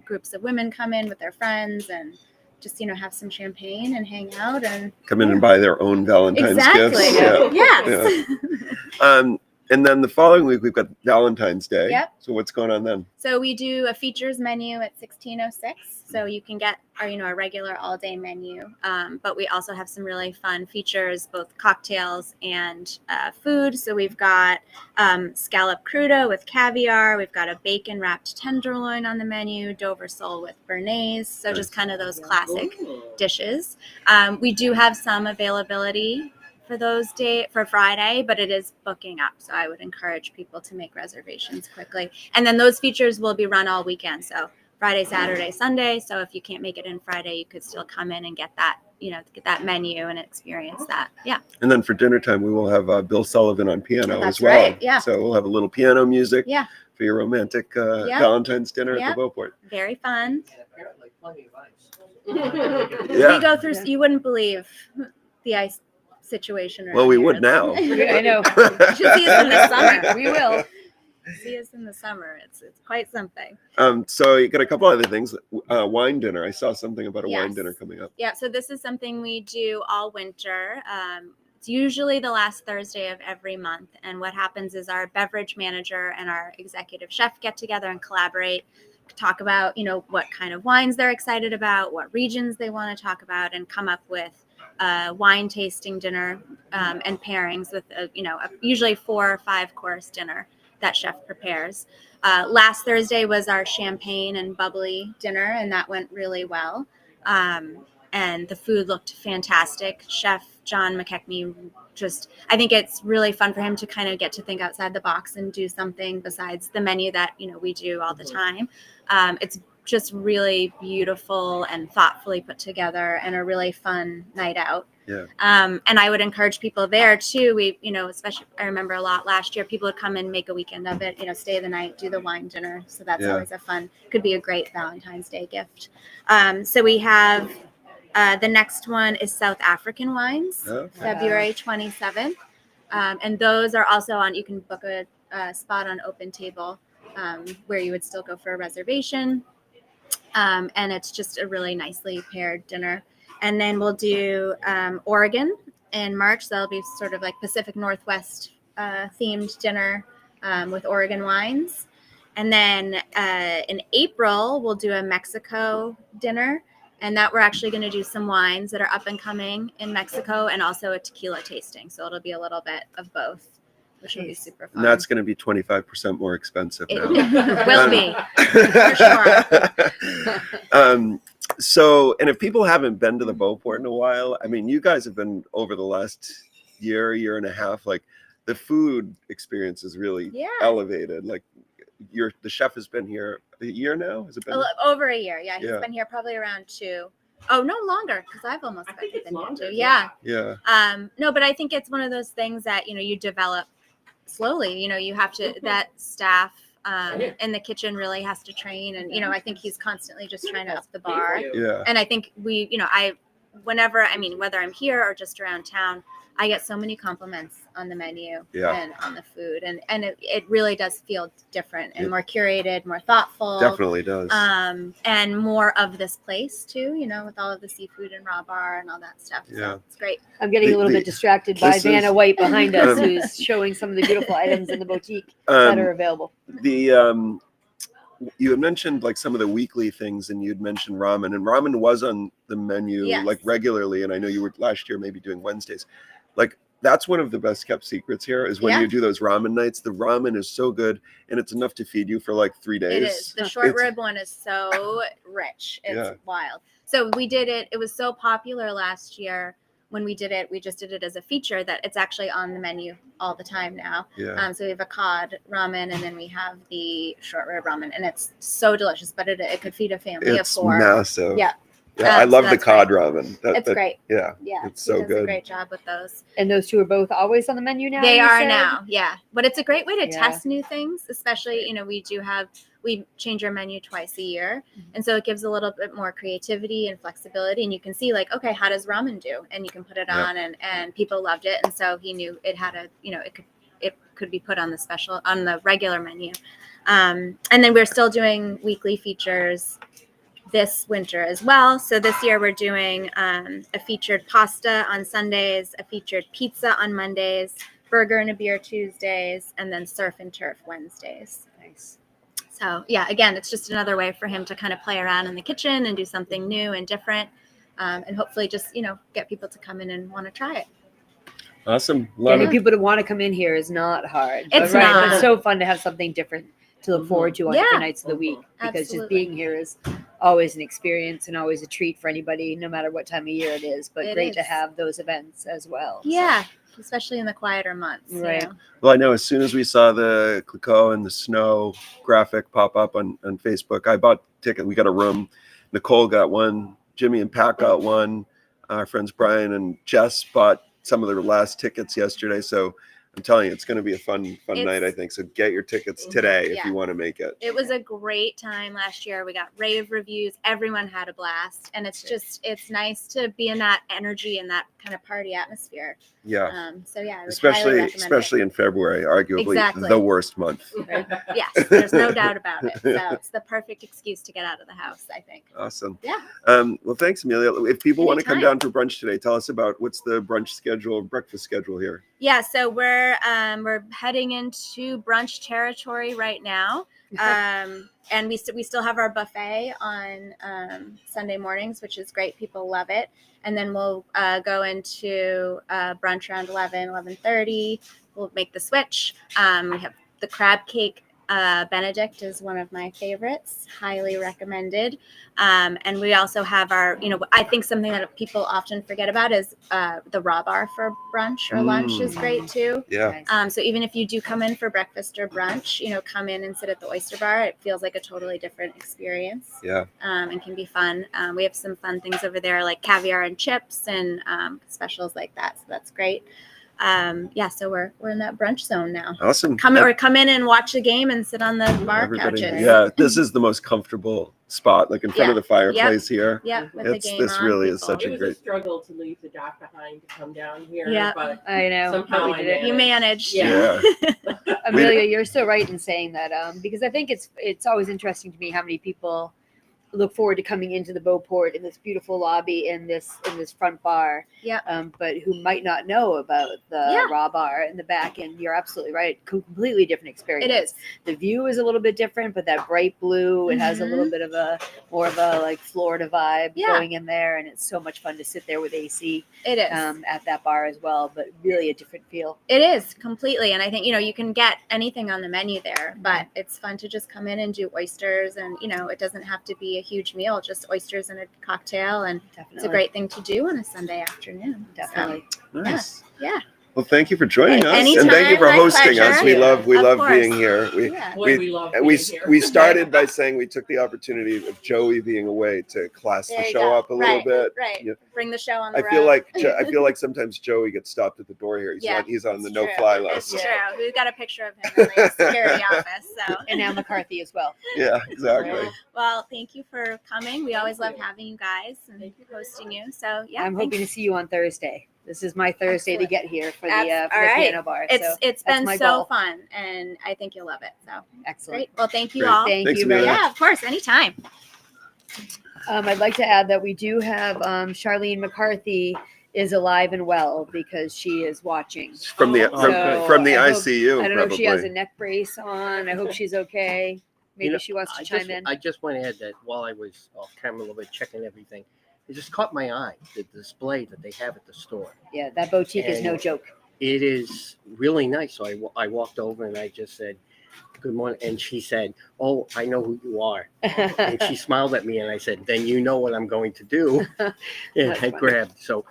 groups of women come in with their friends and just, you know, have some champagne and hang out and Come in and buy their own Valentine's exactly. gifts. Yeah. Yes. And then the following week, we've got Valentine's Day. Yep. So what's going on then? So we do a features menu at 1606. So you can get a regular all day menu. But we also have some really fun features, both cocktails and food. So we've got scallop crudo with caviar. We've got a bacon wrapped tenderloin on the menu, Dover sole with béarnaise. So just kind of those classic dishes. We do have some availability for those for Friday, but it is booking up. So I would encourage people to make reservations quickly. And then those features will be run all weekend. So Friday, Saturday, Sunday. So if you can't make it in Friday, you could still come in and get that, get that menu and experience that. Yeah. And then for dinner time, we will have Bill Sullivan on piano That's as well. right, yeah. So we'll have a little piano music Yeah. for your romantic Valentine's dinner at the Beauport. Very fun. Apparently plenty of ice. Yeah. We go through, you wouldn't believe the ice situation. Well, we around would here. now. I know. You should see us in the summer. We will. See us in the summer. It's quite something. So you got a couple other things. Wine dinner. I saw something about a wine Yes. dinner coming up. Yeah, so this is something we do all winter. It's usually the last Thursday of every month. And what happens is our beverage manager and our executive chef get together and collaborate, talk about, what kind of wines they're excited about, what regions they want to talk about, and come up with a wine tasting dinner and pairings with, usually 4 or 5 course dinner that chef prepares. Last Thursday was our champagne and bubbly dinner, and that went really well. And the food looked fantastic. Chef John McKechnie I think it's really fun for him to kind of get to think outside the box and do something besides the menu that, we do all the time. It's just really beautiful and thoughtfully put together and a really fun night out. Yeah. And I would encourage people there too. We, especially I remember a lot last year, people would come and make a weekend of it, stay the night, do the wine dinner. So that's always could be a great Valentine's Day gift. So we have, the next one is South African wines, February 27th. And those are also you can book a spot on Open Table where you would still go for a reservation. And it's just a really nicely paired dinner. And then we'll do Oregon in March. So that'll be sort of like Pacific Northwest themed dinner with Oregon wines. And then in April, we'll do a Mexico dinner. And that we're actually going to do some wines that are up and coming in Mexico and also a tequila tasting. So it'll be a little bit of both, which will be super fun. And that's going to be 25% more expensive now. It will be, for sure. So, and if people haven't been to the Beauport in a while, I mean, you guys have been over the last year and a half, like the food experience is really elevated. Like the chef has been here a year now. Has it been over a year? Yeah, he's been here probably around 2. Oh, no longer, because I've almost been here too. Yeah. No, but I think it's one of those things that you develop slowly. You have to that staff in the kitchen really has to train, and I think he's constantly just trying to up the bar. Yeah. And I think whether I'm here or just around town, I get so many compliments on the menu and on the food, and it really does feel different and more curated, more thoughtful. Definitely does. And more of this place too, with all of the seafood and raw bar and all that stuff. So it's great. I'm getting a little bit distracted by Vanna White behind us, who's showing some of the beautiful items in the boutique that are available. You had mentioned like some of the weekly things, and you'd mentioned ramen, and ramen was on the menu like regularly. And I know you were last year maybe doing Wednesdays. Like that's one of the best kept secrets here is when you do those ramen nights. The ramen is so good, and it's enough to feed you for like 3 days. It is. The short rib one is so rich. It's wild. So we did it. It was so popular last year. when we did it, we just did it as a feature that it's actually on the menu all the time now. Yeah. So we have a cod ramen, and then we have the short rib ramen, and it's so delicious. But it could feed a family It's of 4. massive. Yeah. Yeah, I So love the that's cod great. ramen. It's great. Yeah. Yeah, It's he so does good. a great job with those. And those two are both always on the menu now? They you are said? now, yeah. But it's a great way to Yeah. test new things, especially, we change our menu twice a year. And so it gives a little bit more creativity and flexibility. And you can see, like, okay, how does ramen do? And you can put it Yeah. on, and people loved it. And so he knew it had it could be put on the regular menu. And then we're still doing weekly features this winter as well. So this year we're doing a featured pasta on Sundays, a featured pizza on Mondays, burger and a beer Tuesdays, and then surf and turf Wednesdays. Nice. So yeah, again, it's just another way for him to kind of play around in the kitchen and do something new and different, and hopefully just get people to come in and want to try it. Awesome. Love Getting it. people to want to come in here is not hard. It's but, right, not. but it's so fun to have something different to look forward to on Yeah. different nights of the week, because just Absolutely. being here is always an experience and always a treat for anybody, no matter what time of year it is. But It great to is. have those events as well. So, Yeah, especially in the quieter months. Right. Well, I know as soon as we saw the Clicquot and the snow graphic pop up on Facebook, I bought a ticket. We got a room. Nicole got one. Jimmy and Pat got one. Our friends Brian and Jess bought some of their last tickets yesterday. So I'm telling you, it's going to be a fun night, I think. So get your tickets today if Yeah. you want to make it. It was a great time last year. We got rave reviews. Everyone had a blast. And it's nice to be in that energy and that kind of party atmosphere. Yeah. So yeah, I would highly Especially recommend in February, arguably Exactly. the worst month. it. Yes, there's no doubt about it. So it's the perfect excuse to get out of the house, I think. Awesome. Yeah. Well, thanks, Amelia. If people want to come Anytime. down for brunch today, tell us about what's the brunch schedule, breakfast schedule here. Yeah, so we're heading into brunch territory right now. And we still have our buffet on Sunday mornings, which is great. People love it. And then we'll go into brunch around 11:30. We'll make the switch. We have the crab cake. Benedict is one of my favorites, highly recommended. And we also have our, I think something that people often forget about is the raw bar for brunch or lunch is great too. Yeah. Nice. So even if you do come in for breakfast or brunch, come in and sit at the oyster bar. It feels like a totally different experience. Yeah. And can be fun. We have some fun things over there like caviar and chips and specials like that. So that's great. So we're in that brunch zone now. Awesome. Come in and watch the game and sit on the bar couches. Yeah, this is the most comfortable spot, like in front of the fireplace here. Yeah, with It's- the game this on, really is people. such It a was great. a struggle to leave the dock behind to come down here. Yeah. But I know. Somehow but we I did it. You managed. Yeah. Yeah. Amelia, you're so right in saying that, because I think it's always interesting to me how many people look forward to coming into the Beauport in this beautiful lobby in this front bar. Yeah. But who might not know about the raw bar in the back. And you're absolutely right. Completely different experience. It is. The view is a little bit different, but that bright blue, it has a little bit of more of a like Florida vibe going in there, and it's so much fun to sit there with AC. It is. At that bar as well, but really a different feel. It is completely. And I think, you can get anything on the menu there, but it's fun to just come in and do oysters. And, it doesn't have to be a huge meal, just oysters and a cocktail. And Definitely. it's a great thing to do on a Sunday afternoon. Definitely. Nice. Yeah. Well, thank you for joining us, Anytime, and thank you for my hosting us. pleasure. We love Of course. being here. Yeah. boy, we love being we here. started by saying we took the opportunity of Joey being away to class There the you show go. up a little Right, bit. Right. Yeah. Bring the show on the I road. feel like sometimes Joey gets stopped at the door here. He's on the it's no-fly true. list. It's true. We've got a picture of him in the security office. So. And now McCarthy as well. Yeah, exactly. Well, thank you for coming. We always love having you guys and hosting you. So yeah, I'm hoping to see you on Thursday. This is my Thursday to get here for the All the right. piano bar. So It's that's been my so goal. fun, and I think you'll love it. So Excellent. great. Well, thank you Great. all. Thank Thanks, you very Amelia. much. Yeah, of course, anytime. I'd like to add that we do have Charlene McCarthy is alive and well because she is watching. From the So, from the I hope- ICU, I don't know if she has a probably. neck brace on. I hope she's okay. Maybe she wants to chime in. I just want to add that while I was off camera a little bit checking everything, it just caught my eye, the display that they have at the store. Yeah, that boutique is no And- joke. It is really nice. So I walked over and I just said, "Good morning." And she said, "Oh, I know who you are." And she smiled at me and I said, "Then you know what I'm going to do." And That's I funny. grabbed. So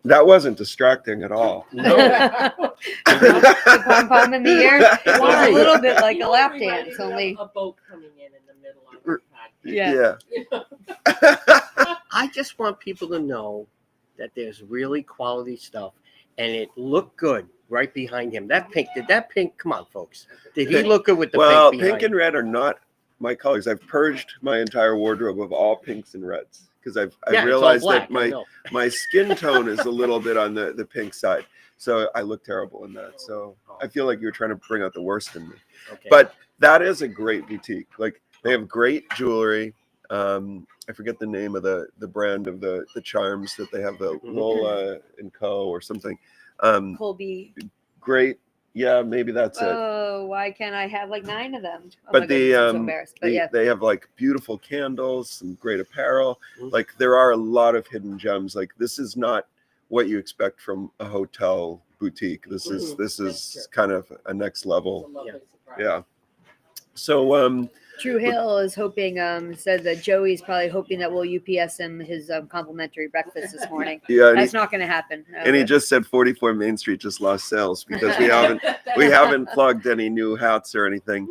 That wasn't distracting at all. No. The pom pom in the air. It was Why? a little bit like You a know, lap reminded dance, me of only. a boat coming in the middle of the Yeah. I just want people to know that there's really quality stuff, and it looked good right behind him. That pink, come on, folks. Did he look good with the Well, pink behind pink and red are not my colors. I've purged my entire wardrobe of all pinks and reds because I've Yeah, it's all realized black, that I know. my skin tone is a little bit on the pink side. So I look terrible in that. So I feel like you're trying to bring out the worst in me. Okay. But that is a great boutique. Like they have great jewelry. I forget the name of the brand of the charms that they have, the Lola and Co. or something. Colby. Great. Yeah, maybe that's it. Oh, why can't I have like 9 of them? Oh But my goodness, I'm so embarrassed. But yeah. they have like beautiful candles, some great apparel. Mhm. Like there are a lot of hidden gems. Like this is not what you expect from a hotel boutique. This is That's kind of a next level. It's a lovely surprise. Yeah. So Drew Hill is hoping, said that Joey's probably hoping that we'll UPS him his complimentary breakfast this morning. yeah, and That's not going to happen. he just said 44 Main Street just lost sales because we haven't plugged any new hats or anything.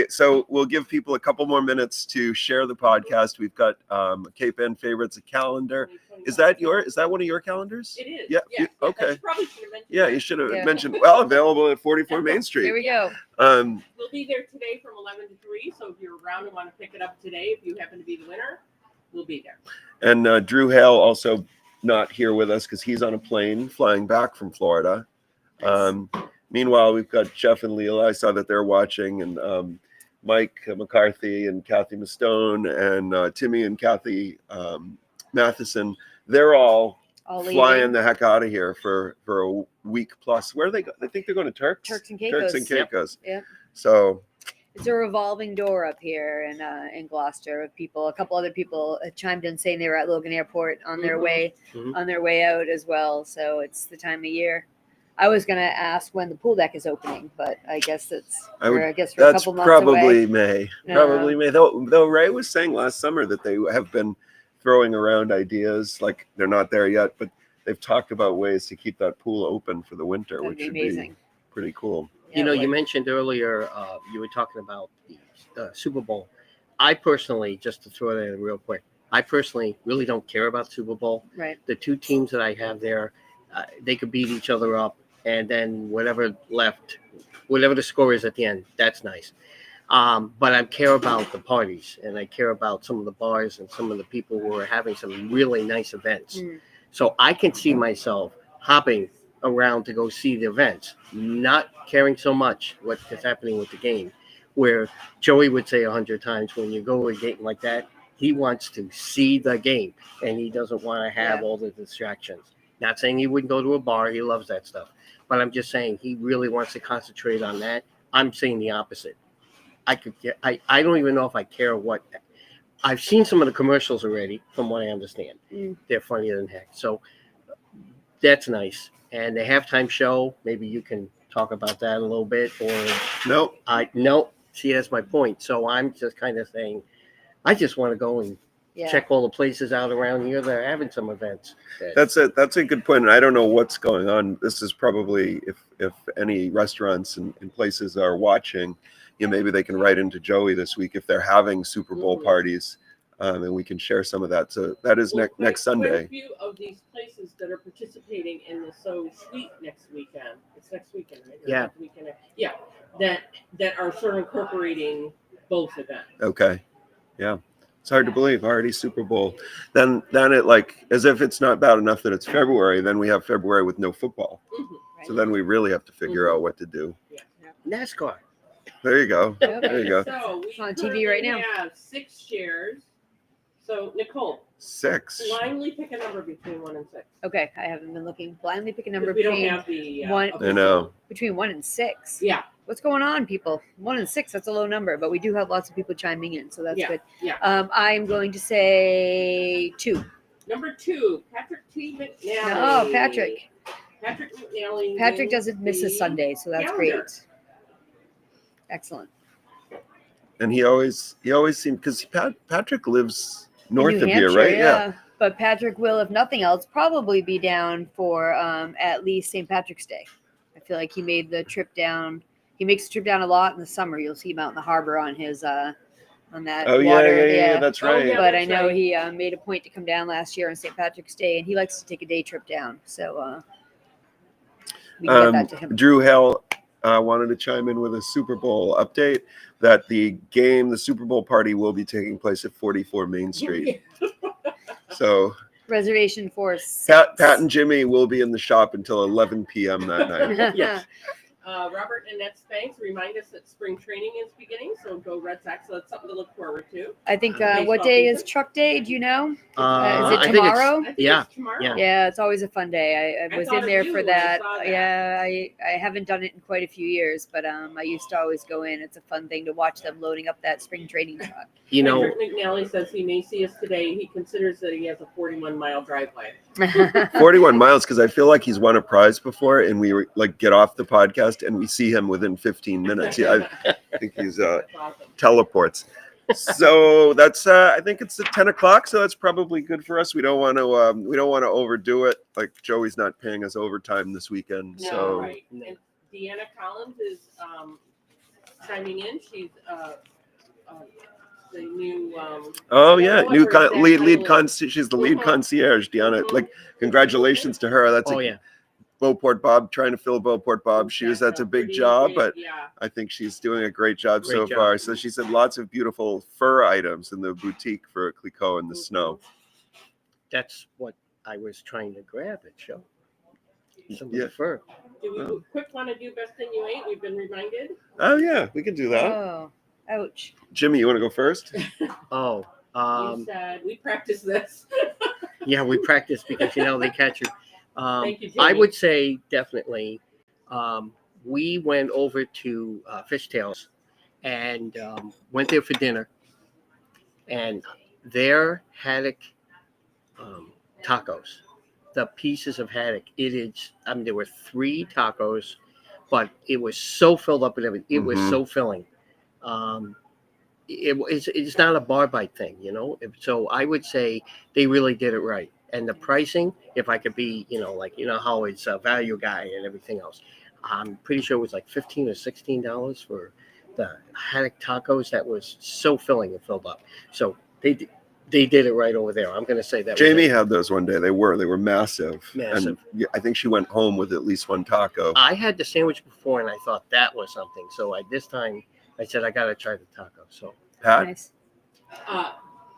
So we'll give people a couple more minutes to share the podcast. We've got Cape End Favorites, a calendar. Is that one of your calendars? It is. Yeah. Okay. Okay. Probably should have mentioned Yeah, that. you should have Yeah. mentioned. Well, available at 44 Main Here Street. we go. We'll be there today from 11 to 3. So if you're around and want to pick it up today, if you happen to be the winner, we'll be there. And Drew Hale also not here with us because he's on a plane flying back from Florida. Meanwhile, we've got Jeff and Leela. I saw that they're watching, and Mike McCarthy and Kathy Mastone and Timmy and Kathy Matheson. They're all flying leaving. the heck out of here for a week plus. Where are they go? I think they're going to Turks. Turks and Caicos. Turks and Caicos. Yep. So It's a revolving door up here in Gloucester of people. A couple other people chimed in saying they were at Logan Airport on their way out as well. So it's the time of year. I was going to ask when the pool deck is opening, but I guess we're a that's couple months probably away. May. No. Probably May. Though Ray was saying last summer that they have been throwing around ideas, like they're not there yet, but they've talked about ways to keep that pool open for the winter, That'd which be would amazing. be pretty cool. You know, you mentioned earlier, you were talking about the Super Bowl. I personally, just to throw that in real quick, I personally really don't care about Super Bowl. Right. The two teams that I have there, they could beat each other up, and then whatever the score is at the end, that's nice. But I care about the parties, and I care about some of the bars and some of the people who are having some really nice events. So I can see myself hopping around to go see the events, not caring so much what is happening with the game. Where Joey would say 100 times, when you go to a game like that, he wants to see the game, and he doesn't want to have all the distractions. Not saying he wouldn't go to a bar. He loves that stuff. But I'm just saying he really wants to concentrate on that. I'm saying the opposite. I don't even know if I care what. I've seen some of the commercials already, from what I understand. They're funnier than heck. So that's nice. And the halftime show, maybe you can talk about that a little bit. Or no. See, that's my point. So I'm just kind of saying, I just want to go and check all the places out around here that are having some events. That's a good point. And I don't know what's going on. This is probably, if any restaurants and places are watching, maybe they can write into Joey this week if they're having Super Bowl parties, and we can share some of that. So that is next Sunday. Quite a few of these places that are participating in the So Sweet next weekend. It's next weekend, right? Or next weekend. Yeah. That are sort of incorporating both events. Okay. Yeah. It's hard to believe. Already Super Bowl. Then it, like, as if it's not bad enough that it's February, then we have February with no football. So then we really have to figure out what to do. NASCAR. There you go. There you go. So we It's on TV right now. have 6 shares. So Nicole, 6. blindly pick a number between 1 and 6. Okay, I haven't been looking. Blindly pick a number We don't between have the one. I know. Between 1 and 6. Yeah. What's going on, people? 1 and 6, that's a low number, but we do have lots of people chiming in, so that's good. Yeah. I'm going to say 2. Number 2, Patrick T. McNally. Oh, Patrick. Patrick McNally. Patrick wins doesn't miss a the Sunday, so that's calendar. great. Excellent. And he always seemed, because Patrick lives north New of here, Hampshire, right? Yeah. But Patrick will, if nothing else, probably be down for at least St. Patrick's Day. I feel like he made the trip down. He makes the trip down a lot in the summer. You'll see him out in the harbor on his on that Oh water. yeah, that's Oh, right. yeah. But I that's know right. he made a point to come down last year on St. Patrick's Day, and he likes to take a day trip down. So we can get that to him. Drew Hell wanted to chime in with a Super Bowl update that the Super Bowl party will be taking place at 44 Main Street. So Reservation for Pat and Jimmy will be in the shop until 11 p.m. that night. Yes. Robert and Ned Spanks remind us that spring training is beginning, so go Red Sox. So that's something to look forward to. I think Baseball what day is season. Truck Day? Do you know? Is I it think it's- tomorrow? I think Yeah, it's tomorrow. yeah. Yeah, it's always a fun day. I I was thought in of there you for when I that. saw that. Yeah, I haven't done it in quite a few years, but I used to always go in. It's a fun thing to watch them loading up that spring training truck. You know, Patrick McNally says he may see us today. He considers that he has a 41-mile driveway. 41 miles, because I feel like he's won a prize before, and we like get off the podcast and we see him within 15 minutes. Yeah, I think he's That's awesome. teleports. So that's I think it's at 10 o'clock, so that's probably good for us. We don't want to overdo it. Like Joey's not paying us overtime this weekend. No, So right. And Deanna Collins is chiming in. She's the new. oh I yeah, don't know what her exact lead title is. she's the lead Mhm. concierge, Deanna. Mhm. Like congratulations to her. That's oh a yeah. Beauport Bob, trying to fill Beauport Bob shoes. That's a big pretty job, big, but yeah. I think she's doing a great job Great so job. far. So she said lots of beautiful fur items in the boutique for Clicquot in the snow. That's what I was trying to grab at show. Some of Yeah. the fur. Do we quick want to do best thing you ate? We've been reminded. Oh yeah, we can do that. Oh, ouch. Jimmy, you want to go first? Oh, You said we practiced this. yeah, we practice because they catch you. Thank you, I Jimmy. would say definitely. We went over to Fishtails and went there for dinner, and their haddock tacos, the pieces of haddock. It is. I mean, there were 3 tacos, but it was so filled up with everything. It was Mhm. so filling. It's not a bar bite thing, So I would say they really did it right. And the pricing, if I could be, how it's a value guy and everything else, I'm pretty sure it was like $15 or $16 for the haddock tacos. That was so filling and filled up. So they did it right over there. I'm going to say that. Jamie had those one day. They were massive. Massive. And yeah, I think she went home with at least one taco. I had the sandwich before, and I thought that was something. So this time I said I got to try the taco. So Pat, Nice.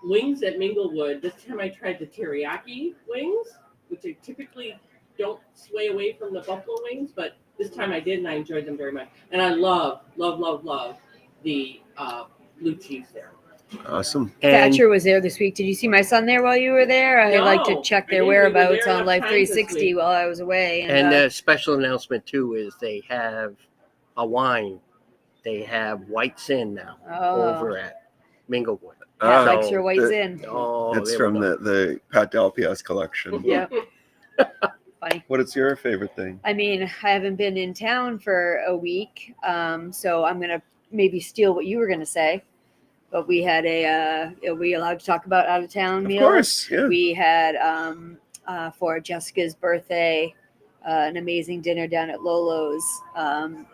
Wings at Minglewood. This time I tried the teriyaki wings, which I typically don't sway away from the buffalo wings, but this time I did, and I enjoyed them very much. And I love the blue cheese there. awesome. and Thatcher was there this week. Did you see my son there while you were there? I like to No, check I their didn't. We were whereabouts there on enough Life times this 360 week. while I was away. And the special announcement too is they have a wine. They have White Sin now over at Minglewood. Pat Ah, likes your white the- zin. Oh, It's there we from go. the Pat Delpias collection. Yeah. Funny. What is your favorite thing? I mean, I haven't been in town for a week, so I'm gonna maybe steal what you were gonna say. But we had are we allowed to talk about out of town Of meals? course, yeah. We had for Jessica's birthday an amazing dinner down at Lolo's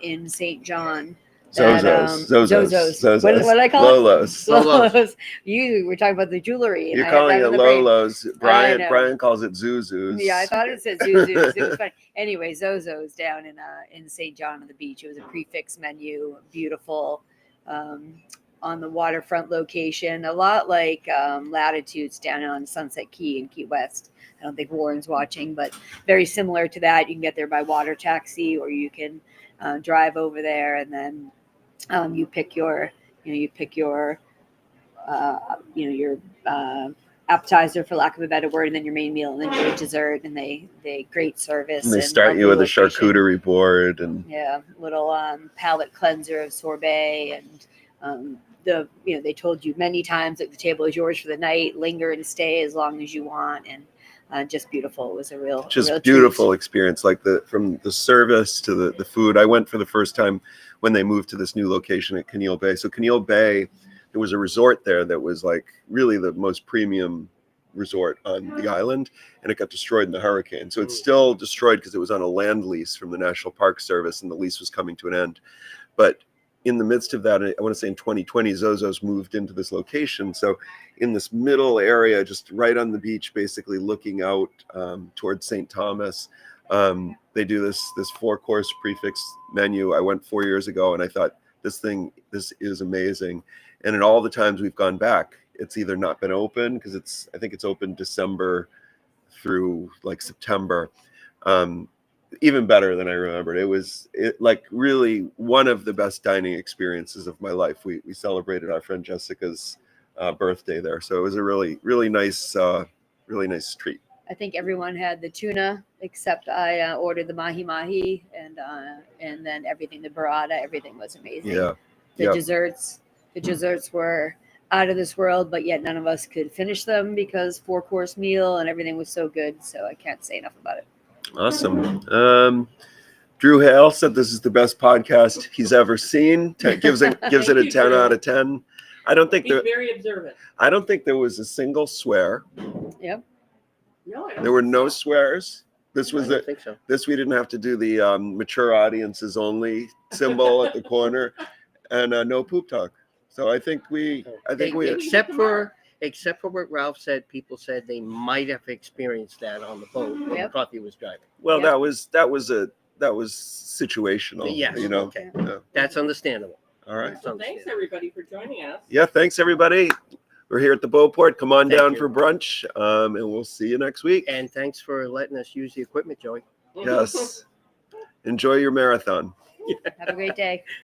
in St. John. Zozos. What did I call it? Lolos. Lolos. You were talking about the jewelry. and You're I had calling that it on the brain. Lolos. I know. Brian calls it Zuzus. Yeah, I thought it said Zuzu's. It was funny. Anyway, Zozo's down in St. John on the beach. It was a prefix menu, beautiful, on the waterfront location, a lot like Latitudes down on Sunset Key in Key West. I don't think Warren's watching, but very similar to that. You can get there by water taxi, or you can drive over there, and then you pick your appetizer, for lack of a better word, and then your main meal, and then your dessert, and they great service. And they start you with a charcuterie board and Yeah, little palate cleanser of sorbet, and they told you many times that the table is yours for the night. Linger and stay as long as you want, and just beautiful. It was a real beautiful treat. experience. Like from the service to the food. I went for the first time when they moved to this new location at Keneal Bay. So Keneal Bay, there was a resort there that was like really the most premium resort on the island, and it got destroyed in the hurricane. So it's still destroyed because it was on a land lease from the National Park Service, and the lease was coming to an end. But in the midst of that, I want to say in 2020, Zozo's moved into this location. So in this middle area, just right on the beach, basically looking out towards St. Thomas, they do this 4-course prefix menu. I went 4 years ago and I thought, this is amazing. And in all the times we've gone back, it's either not been open because I think it's open December through like September. Even better than I remembered. It was like really one of the best dining experiences of my life. We celebrated our friend Jessica's birthday there, so it was a really nice treat. I think everyone had the tuna except I ordered the mahi and then everything, the burrata, everything was amazing. Yeah. The desserts were out of this world, but yet none of us could finish them because 4-course meal and everything was so good. So I can't say enough about it. Awesome. Drew Hale said this is the best podcast he's ever seen. Gives it a 10 out of 10. I don't think He's very observant. I don't think there was a single swear. Yep. No, I don't There were think no so. swears. This was I think so. This we didn't have to do the mature audiences only symbol at the corner, and no poop talk. So I think we Except for what Ralph said, people said they might have experienced that on the boat when Yep. Coffee was driving. well Yep. that was situational. Yes. You know. Okay. Yeah. That's understandable. All right. That's Well, thanks understandable. everybody for joining us. Yeah. Thanks everybody. We're here at the Beauport. Come on Thank down you. for brunch, and we'll see you next week. And thanks for letting us use the equipment, Joey. Yes. Enjoy your marathon. Have a great day.